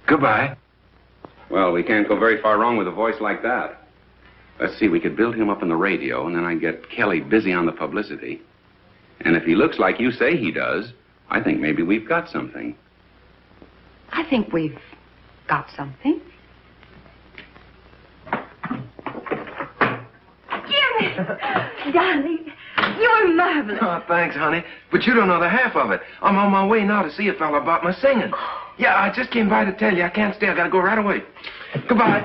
Goodbye. Well, we can't go very far wrong with a voice like that. Let's see, we could build him up on the radio, and then I'd get Kelly busy on the publicity. And if he looks like you say he does, I think maybe we've got something. I think we've got something. Jimmy! Darling, you're marvelous. Oh, thanks, honey. But you don't know the half of it. I'm on my way now to see a fella about my singing. Yeah, I just came by to tell you. I can't stay. I gotta go right away. Goodbye.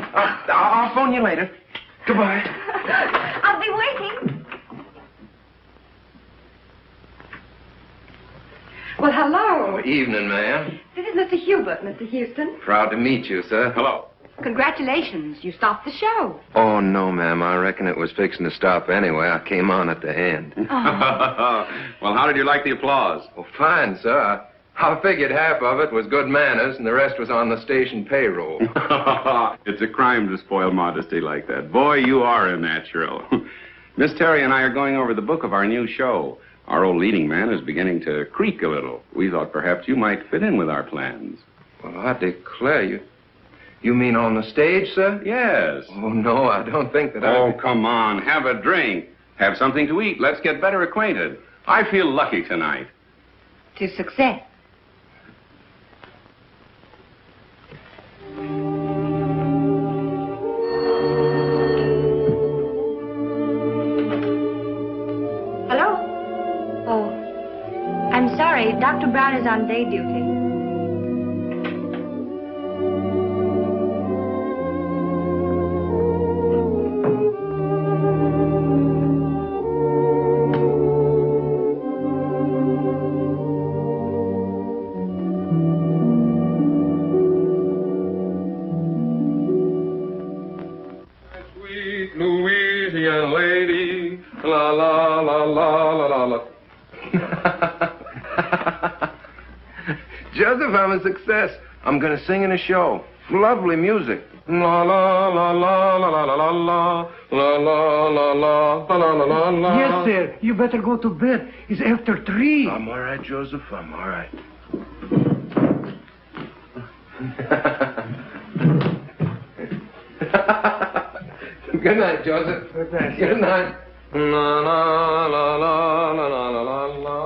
I'll phone you later. Goodbye. I'll be waiting. Well, hello. Oh, evening, ma'am. This is Mr. Hubert, Mr. Houston. Proud to meet you, sir. Hello. Congratulations. You stopped the show. Oh, no, ma'am. I reckon it was fixing to stop anyway. I came on at the end. Well, how did you like the applause? Oh, fine, sir. I figured half of it was good manners and the rest was on the station payroll. It's a crime to spoil modesty like that. Boy, you are a natural. Miss Terry and I are going over the book of our new show. Our old leading man is beginning to creak a little. We thought perhaps you might fit in with our plans. Well, I declare you. You mean on the stage, sir? Yes. Oh, no, I don't think that Oh, come on. Have a drink. Have something to eat. Let's get better acquainted. I feel lucky tonight. To success. Hello? Oh, I'm sorry. Dr. Brown is on day duty. Louisiana lady, la la la la la la la. Joseph, I'm a success. I'm going to sing in a show. Lovely music. La la la la la la la la la la la la la la la la. Yes, sir. You better go to bed. It's after 3. I'm all right, Joseph. I'm all right. Good night, Joseph. Good night. Good night. La la la la la la la la.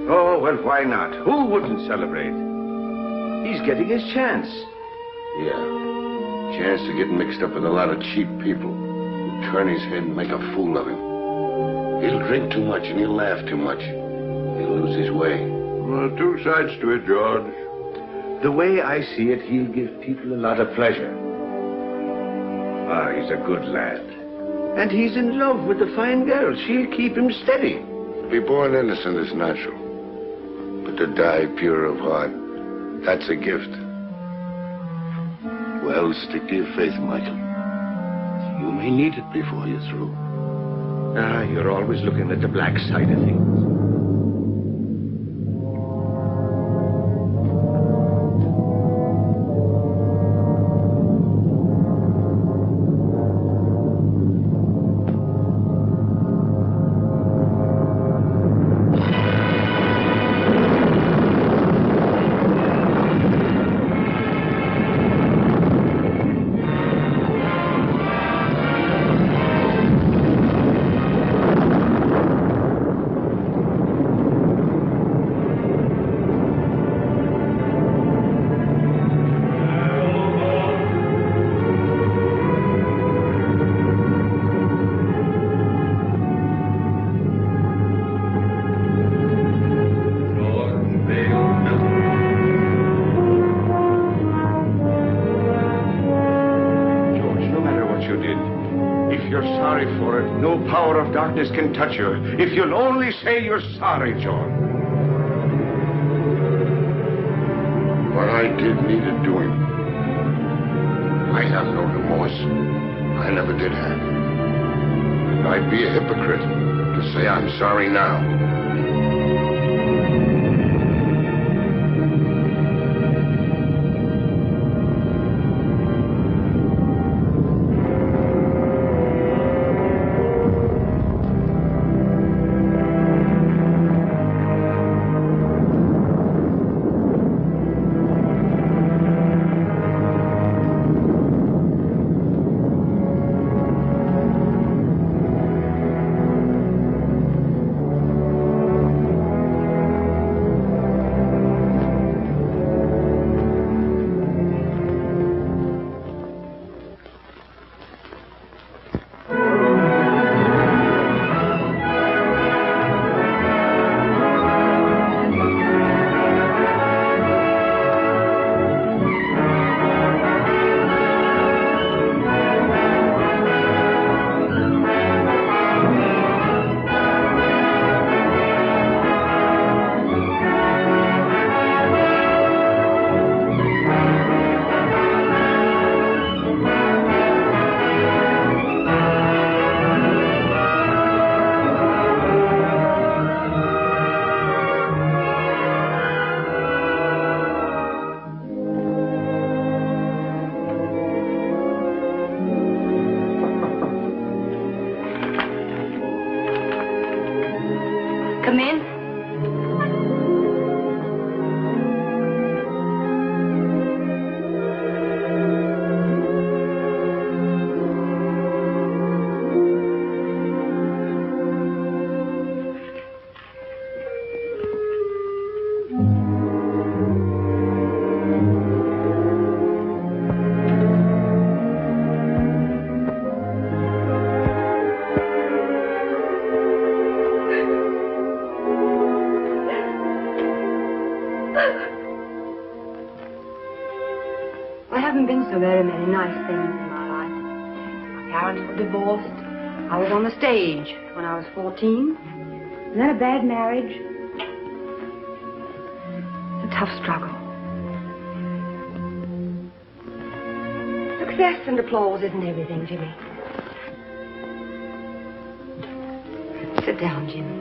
Oh, well, why not? Who wouldn't celebrate? He's getting his chance. Yeah. Chance to get mixed up with a lot of cheap people. Who turn his head and make a fool of him. He'll drink too much and he'll laugh too much. He'll lose his way. Well, two sides to it, George. The way I see it, he'll give people a lot of pleasure. Ah, he's a good lad. And he's in love with a fine girl. She'll keep him steady. To be born innocent is natural. But to die pure of heart, that's a gift. Well, stick to your faith, Michael. You may need it before you're through. Ah, you're always looking at the black side of things. sorry for it. No power of darkness can touch you. If you'll only say you're sorry, John. What I did needed doing. I have no remorse. I never did have. And I'd be a hypocrite to say I'm sorry now. Come in. There haven't been so very many nice things in my life. My parents were divorced. I was on the stage when I was 14. And then a bad marriage. It's a tough struggle. Success and applause isn't everything, Jimmy. Sit down, Jimmy.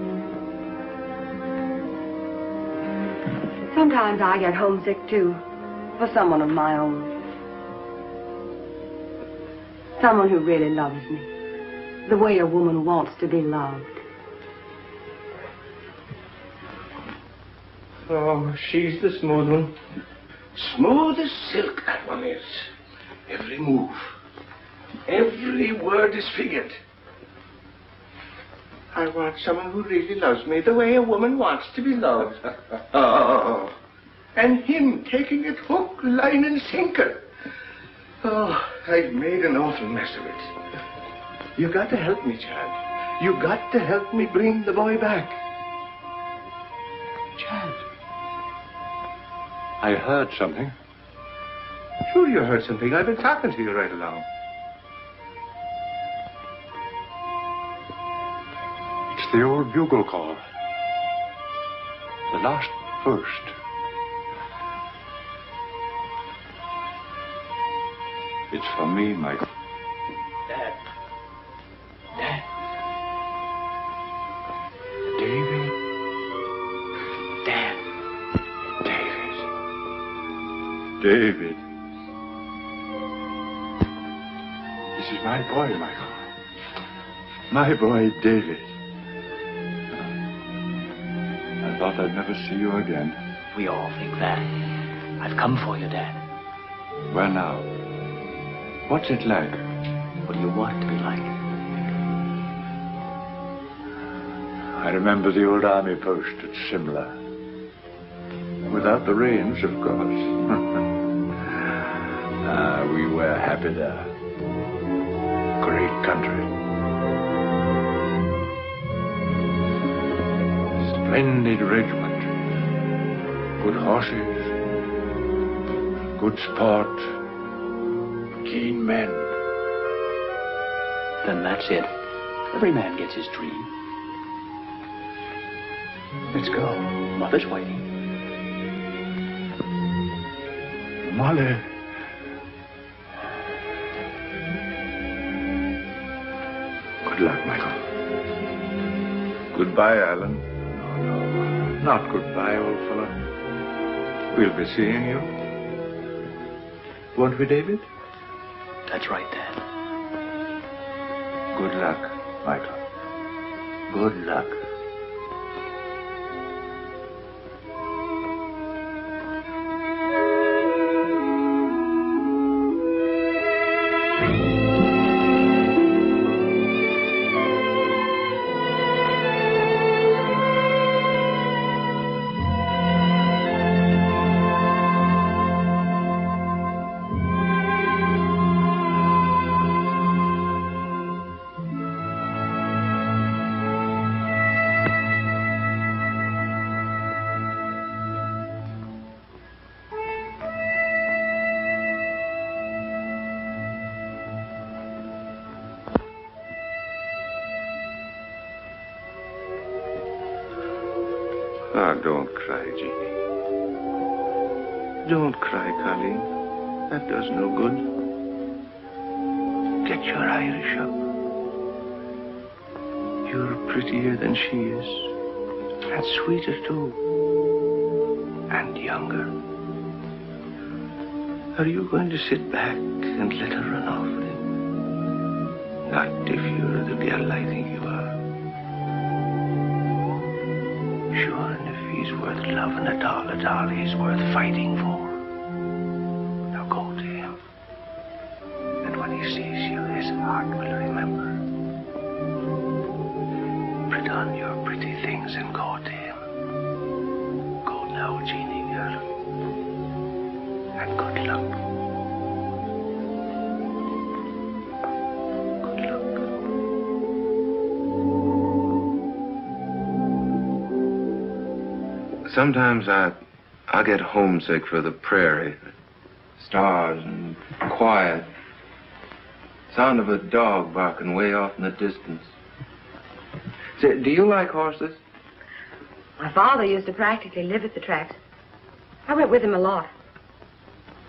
Sometimes I get homesick, too, for someone of my own. Someone who really loves me, the way a woman wants to be loved. Oh, she's the smooth one. Smooth as silk, that one is. Every move, every word is figured. I want someone who really loves me the way a woman wants to be loved. Oh, and him taking it hook, line, and sinker. Oh, I've made an awful mess of it. You got to help me, Chad. You got to help me bring the boy back. Chad. I heard something. Sure you heard something. I've been talking to you right along. It's the old bugle call. The last burst. It's for me, Michael. Dad. Dad. David. Dad. David. David. This is my boy, Michael. My boy, David. I thought I'd never see you again. We all think that. I've come for you, Dad. Where now? What's it like? What do you want it to be like? I remember the old army post at Simla. Without the rains, of course. We were happy there. Great country. Splendid regiment. Good horses. Good sport. Keen men. Then that's it. Every man gets his dream. Let's go. Mother's waiting. Molly. Good luck, Michael. Goodbye, Alan. No, not goodbye, old fellow. We'll be seeing you. Won't we, David? That's right, Dad. Good luck, Michael. Good luck. Ah, don't cry, Jeannie. Don't cry, Colleen. That does no good. Get your Irish up. You're prettier than she is. And sweeter, too. And younger. Are you going to sit back and let her run off with him? Not if you're the girl I think you are. Sure, and if he's worth loving at all, he's worth fighting for. Now go to him. And when he sees you, his heart will remember. Put on your pretty things and go to him. Go now, Jeannie girl. And good luck. Sometimes I get homesick for the prairie. Stars and quiet. Sound of a dog barking way off in the distance. Say, do you like horses? My father used to practically live at the tracks. I went with him a lot.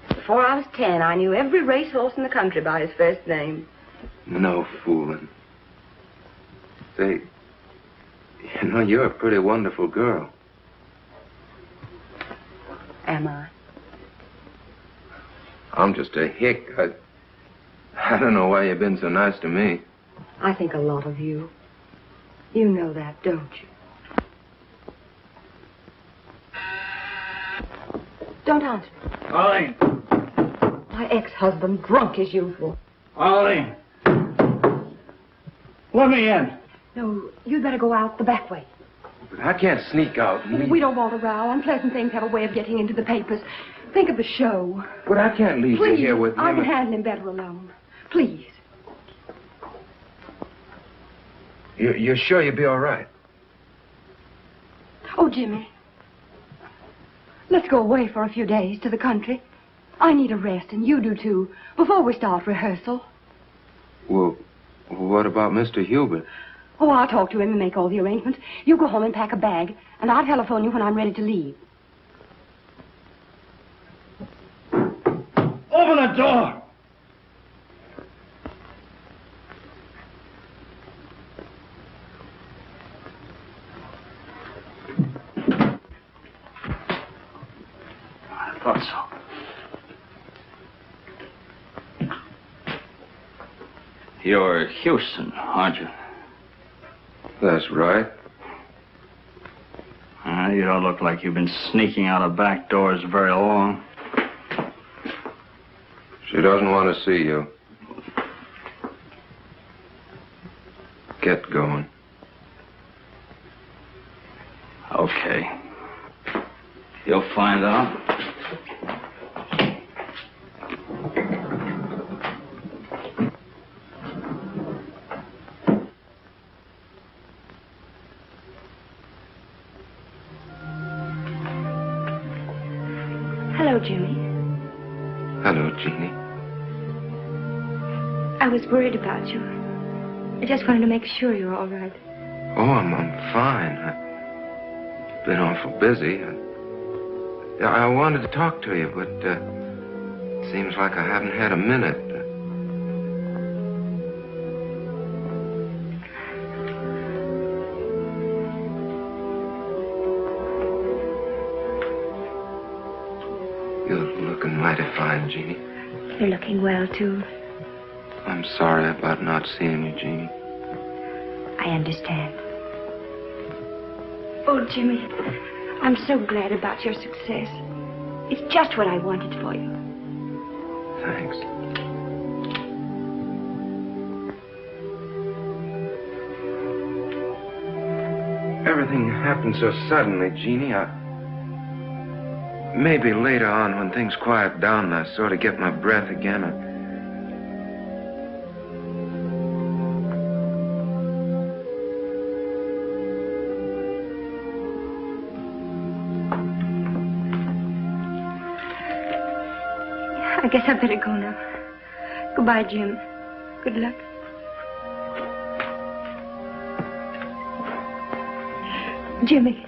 Before I was 10, I knew every racehorse in the country by his first name. No fooling. Say, you know, you're a pretty wonderful girl. Am I? I'm just a hick. I don't know why you've been so nice to me. I think a lot of you. You know that, don't you? Don't answer. Arlene. My ex-husband, drunk as usual. Arlene. Let me in. No, you'd better go out the back way. But I can't sneak out and leave. We don't want a row. Unpleasant things have a way of getting into the papers. Think of the show. But I can't leave you here with him. I can handle him better alone. Please. You're sure you'll be all right? Oh, Jimmy. Let's go away for a few days to the country. I need a rest, and you do too, before we start rehearsal. Well, what about Mr. Hubert? Oh, I'll talk to him and make all the arrangements. You go home and pack a bag, and I'll telephone you when I'm ready to leave. Open the door! I thought so. You're Houston, aren't you? That's right. You don't look like you've been sneaking out of back doors very long. She doesn't want to see you. Get going. Okay. You'll find out. Hello, Jimmy. Hello, Jeannie. I was worried about you. I just wanted to make sure you're all right. Oh, I'm fine. I've been awful busy. I wanted to talk to you, but it seems like I haven't had a minute. You're looking mighty fine, Jeannie. You're looking well, too. I'm sorry about not seeing you, Jeannie. I understand. Oh, Jimmy, I'm so glad about your success. It's just what I wanted for you. Thanks. Everything happened so suddenly, Jeannie. Maybe later on, when things quiet down and I sort of get my breath again, I guess I better go now. Goodbye, Jim. Good luck. Jimmy,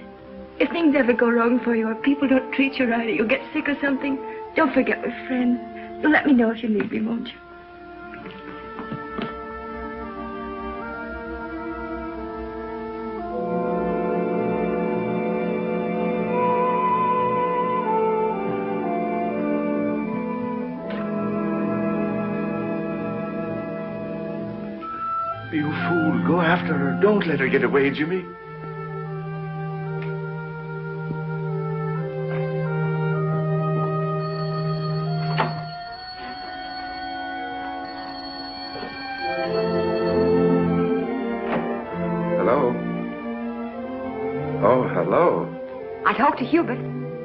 if things ever go wrong for you or people don't treat you right or you get sick or something, don't forget we're friends. You'll let me know if you need me, won't you? You fool. Go after her. Don't let her get away, Jimmy. Hello? Oh, hello. I talked to Hubert.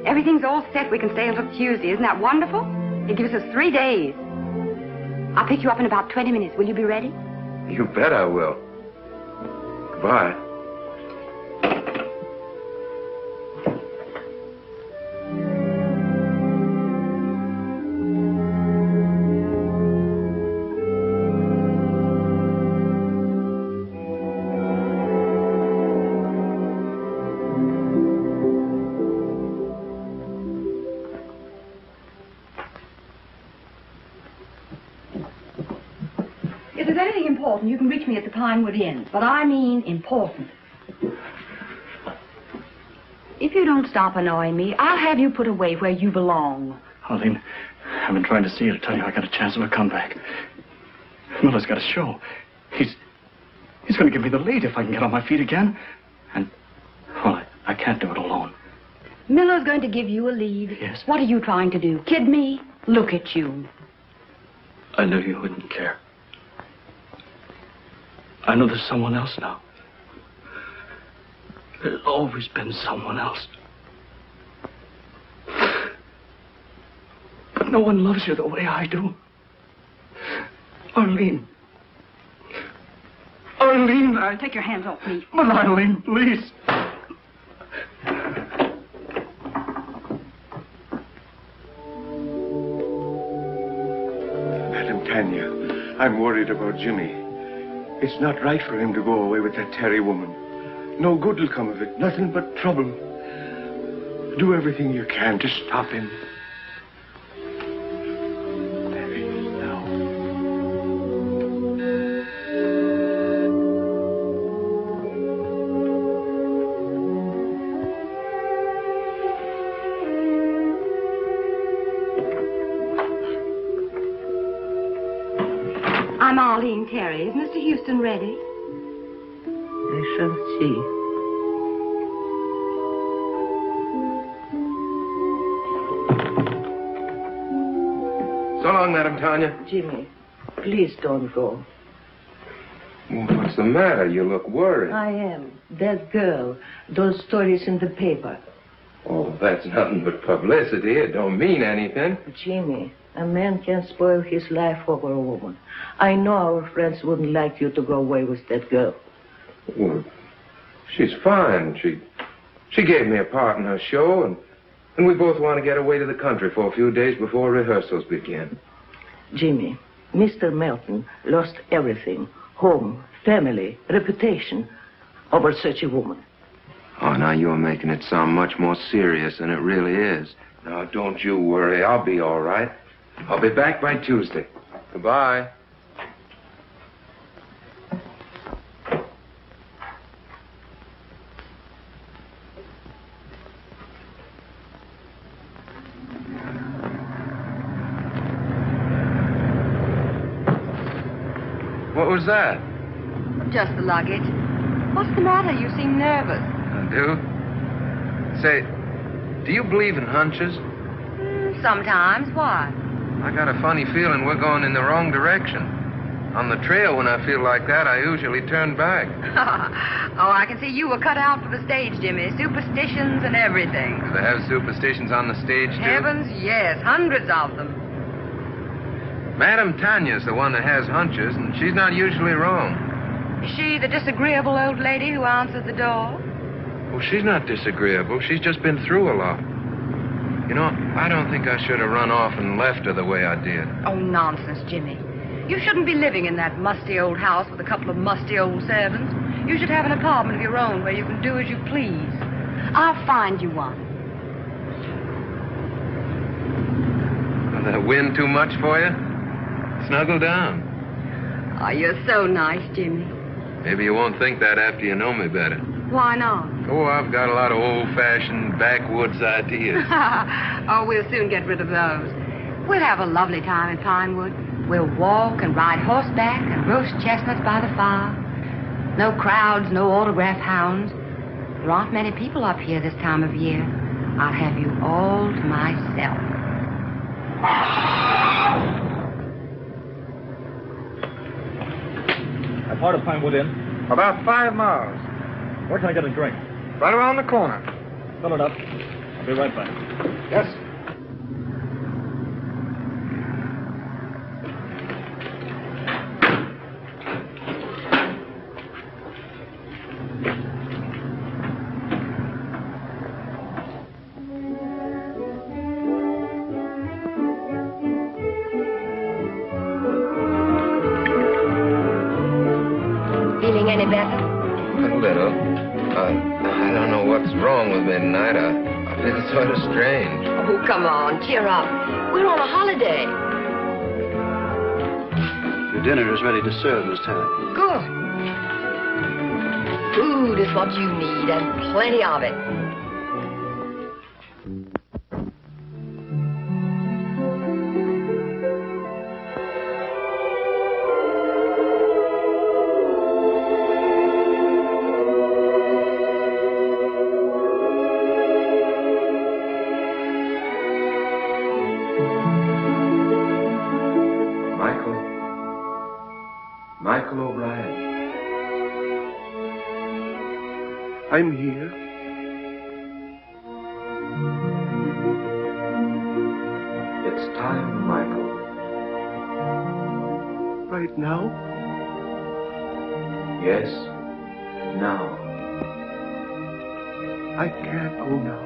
Everything's all set. We can stay until Tuesday. Isn't that wonderful? It gives us 3 days. I'll pick you up in about 20 minutes. Will you be ready? You bet I will. Goodbye. If there's anything important, you can reach me at the Pinewood Inn. But I mean important. If you don't stop annoying me, I'll have you put away where you belong. Arlene, I've been trying to see you to tell you I got a chance of a comeback. Miller's got a show. He's going to give me the lead if I can get on my feet again. And, well, I can't do it alone. Miller's going to give you a lead. Yes. What are you trying to do? Kid me? Look at you. I knew you wouldn't care. I know there's someone else now. There's always been someone else. But no one loves you the way I do. Arlene. Arlene, Take your hands off me. But Arlene, please. Madam Tanya, I'm worried about Jimmy. It's not right for him to go away with that Terry woman. No good will come of it. Nothing but trouble. Do everything you can to stop him. Terry, now. I'm Arlene Terry. Is Mr. Houston ready? I shall see. So long, Madam Tanya. Jimmy, please don't go. Well, what's the matter? You look worried. I am. That girl, those stories in the paper. Oh, that's nothing but publicity. It don't mean anything. Jimmy, a man can spoil his life over a woman. I know our friends wouldn't like you to go away with that girl. Well, she's fine. She gave me a part in her show, and we both want to get away to the country for a few days before rehearsals begin. Jimmy, Mr. Melton lost everything. Home, family, reputation over such a woman. Oh, now you're making it sound much more serious than it really is. Now, don't you worry. I'll be all right. I'll be back by Tuesday. Goodbye. What was that? Just the luggage. What's the matter? You seem nervous. I do? Say, do you believe in hunches? Sometimes. Why? I got a funny feeling we're going in the wrong direction. On the trail, when I feel like that, I usually turn back. Oh, I can see you were cut out for the stage, Jimmy. Superstitions and everything. Do they have superstitions on the stage, too? Heavens, yes. Hundreds of them. Madame Tanya's the one that has hunches, and she's not usually wrong. Is she the disagreeable old lady who answers the door? Well, she's not disagreeable. She's just been through a lot. You know, I don't think I should have run off and left her the way I did. Oh, nonsense, Jimmy. You shouldn't be living in that musty old house with a couple of musty old servants. You should have an apartment of your own where you can do as you please. I'll find you one. The wind too much for you? Snuggle down. Oh, you're so nice, Jimmy. Maybe you won't think that after you know me better. Why not? Oh, I've got a lot of old-fashioned backwoods ideas. Oh, we'll soon get rid of those. We'll have a lovely time in Pinewood. We'll walk and ride horseback and roast chestnuts by the fire. No crowds, no autograph hounds. There aren't many people up here this time of year. I'll have you all to myself. How far to Pinewood Inn? About 5 miles. Where can I get a drink? Right around the corner. Fill it up. I'll be right back. Yes. Feeling any better? A little. I don't know what's wrong with me tonight. I feel sort of strange. Oh, come on, cheer up. We're on a holiday. Your dinner is ready to serve, Miss Tanner. Good. Food is what you need, and plenty of it. Michael O'Brien. I'm here. It's time, Michael. Right now? Yes, now. I can't go now.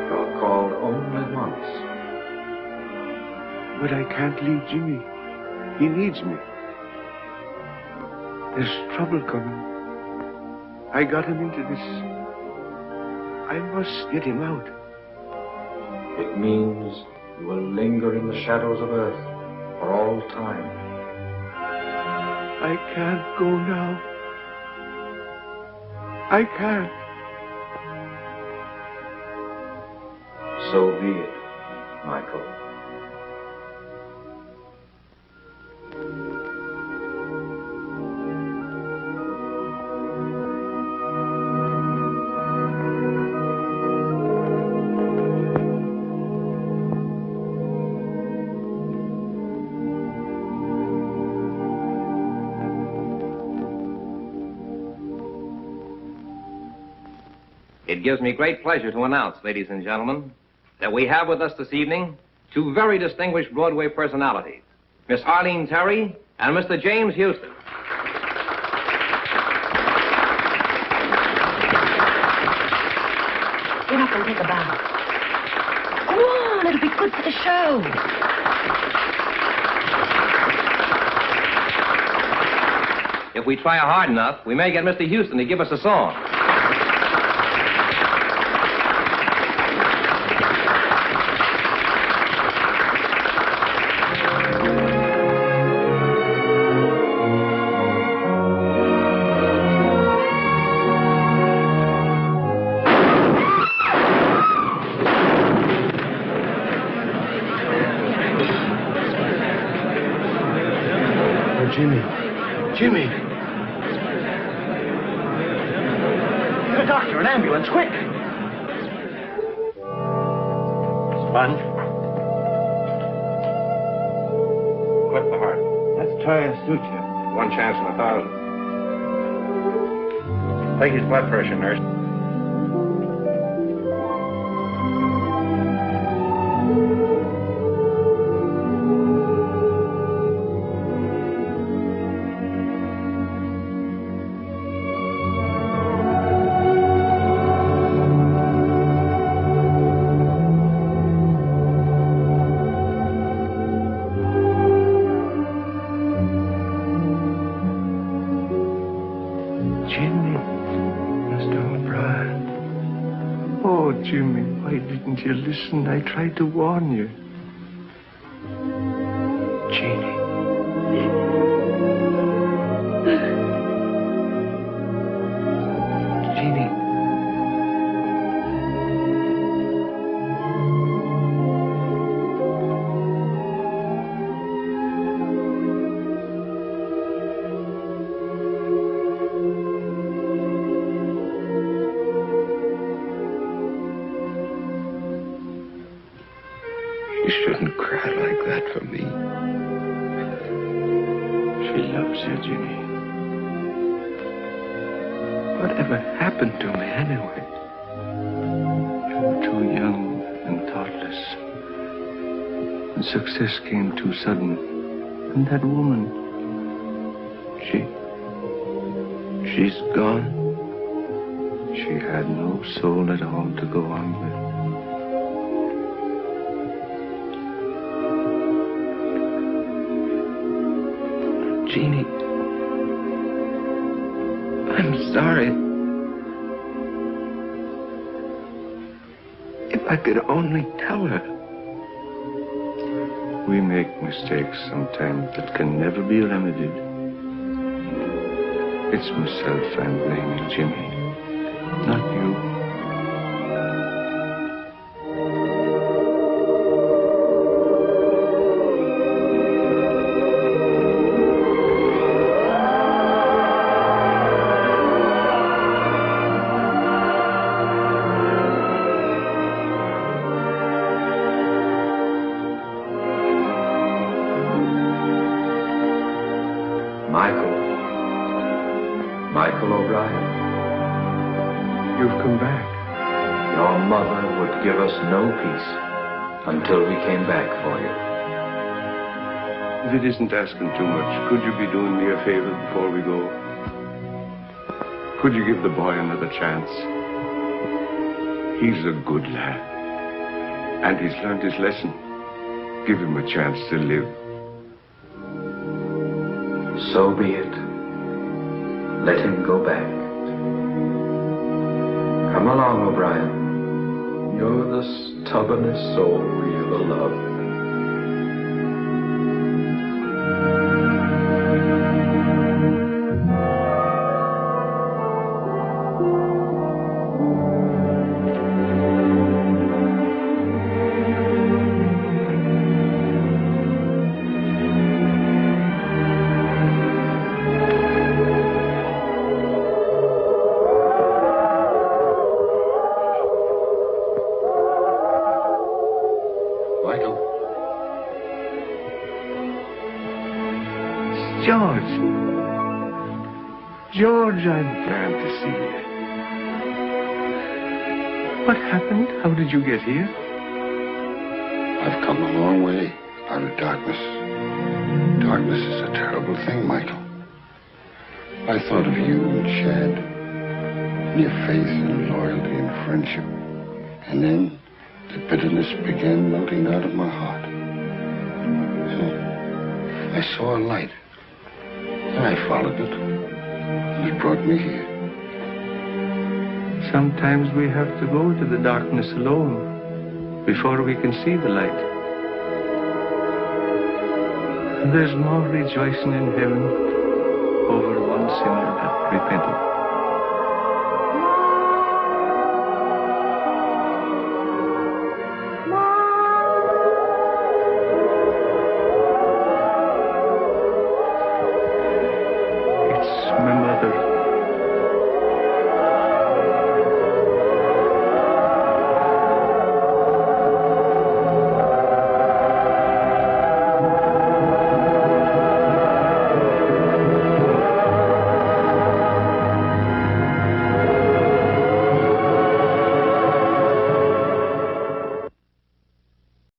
You're called only once. But I can't leave Jimmy. He needs me. There's trouble coming. I got him into this. I must get him out. It means you will linger in the shadows of Earth for all time. I can't go now. I can't. So be it, Michael. It gives me great pleasure to announce, ladies and gentlemen, that we have with us this evening two very distinguished Broadway personalities, Miss Arlene Terry and Mr. James Houston. Get up and take a bath. Go on, it'll be good for the show. If we try hard enough, we may get Mr. Houston to give us a song. Jimmy! The doctor, an ambulance, quick! Sponge. Clip the heart. Let's try a suture. 1 chance in 1,000. Take his blood pressure, nurse. Jimmy, why didn't you listen? I tried to warn you. Jeannie. Jeannie. You shouldn't cry like that for me. She loves you, Jimmy. Whatever happened to me anyway? You were too young and thoughtless. And success came too sudden. And that woman, she's gone. She had no soul at all to go on with. Jeannie, I'm sorry. If I could only tell her. We make mistakes sometimes that can never be remedied. It's myself I'm blaming, Jimmy, not you. Michael O'Brien. You've come back. Your mother would give us no peace until we came back for you. If it isn't asking too much, could you be doing me a favor before we go? Could you give the boy another chance? He's a good lad. And he's learned his lesson. Give him a chance to live. So be it. Let him go back. Come along, O'Brien. You're the stubbornest soul we ever loved. George, I'm glad to see you. What happened? How did you get here? I've come a long way out of darkness. Darkness is a terrible thing, Michael. I thought of you and Chad, and your faith and loyalty and friendship. And then the bitterness began melting out of my heart. I saw a light, and I followed it. that brought me here. Sometimes we have to go to the darkness alone before we can see the light. And there's more rejoicing in heaven over one sinner that repented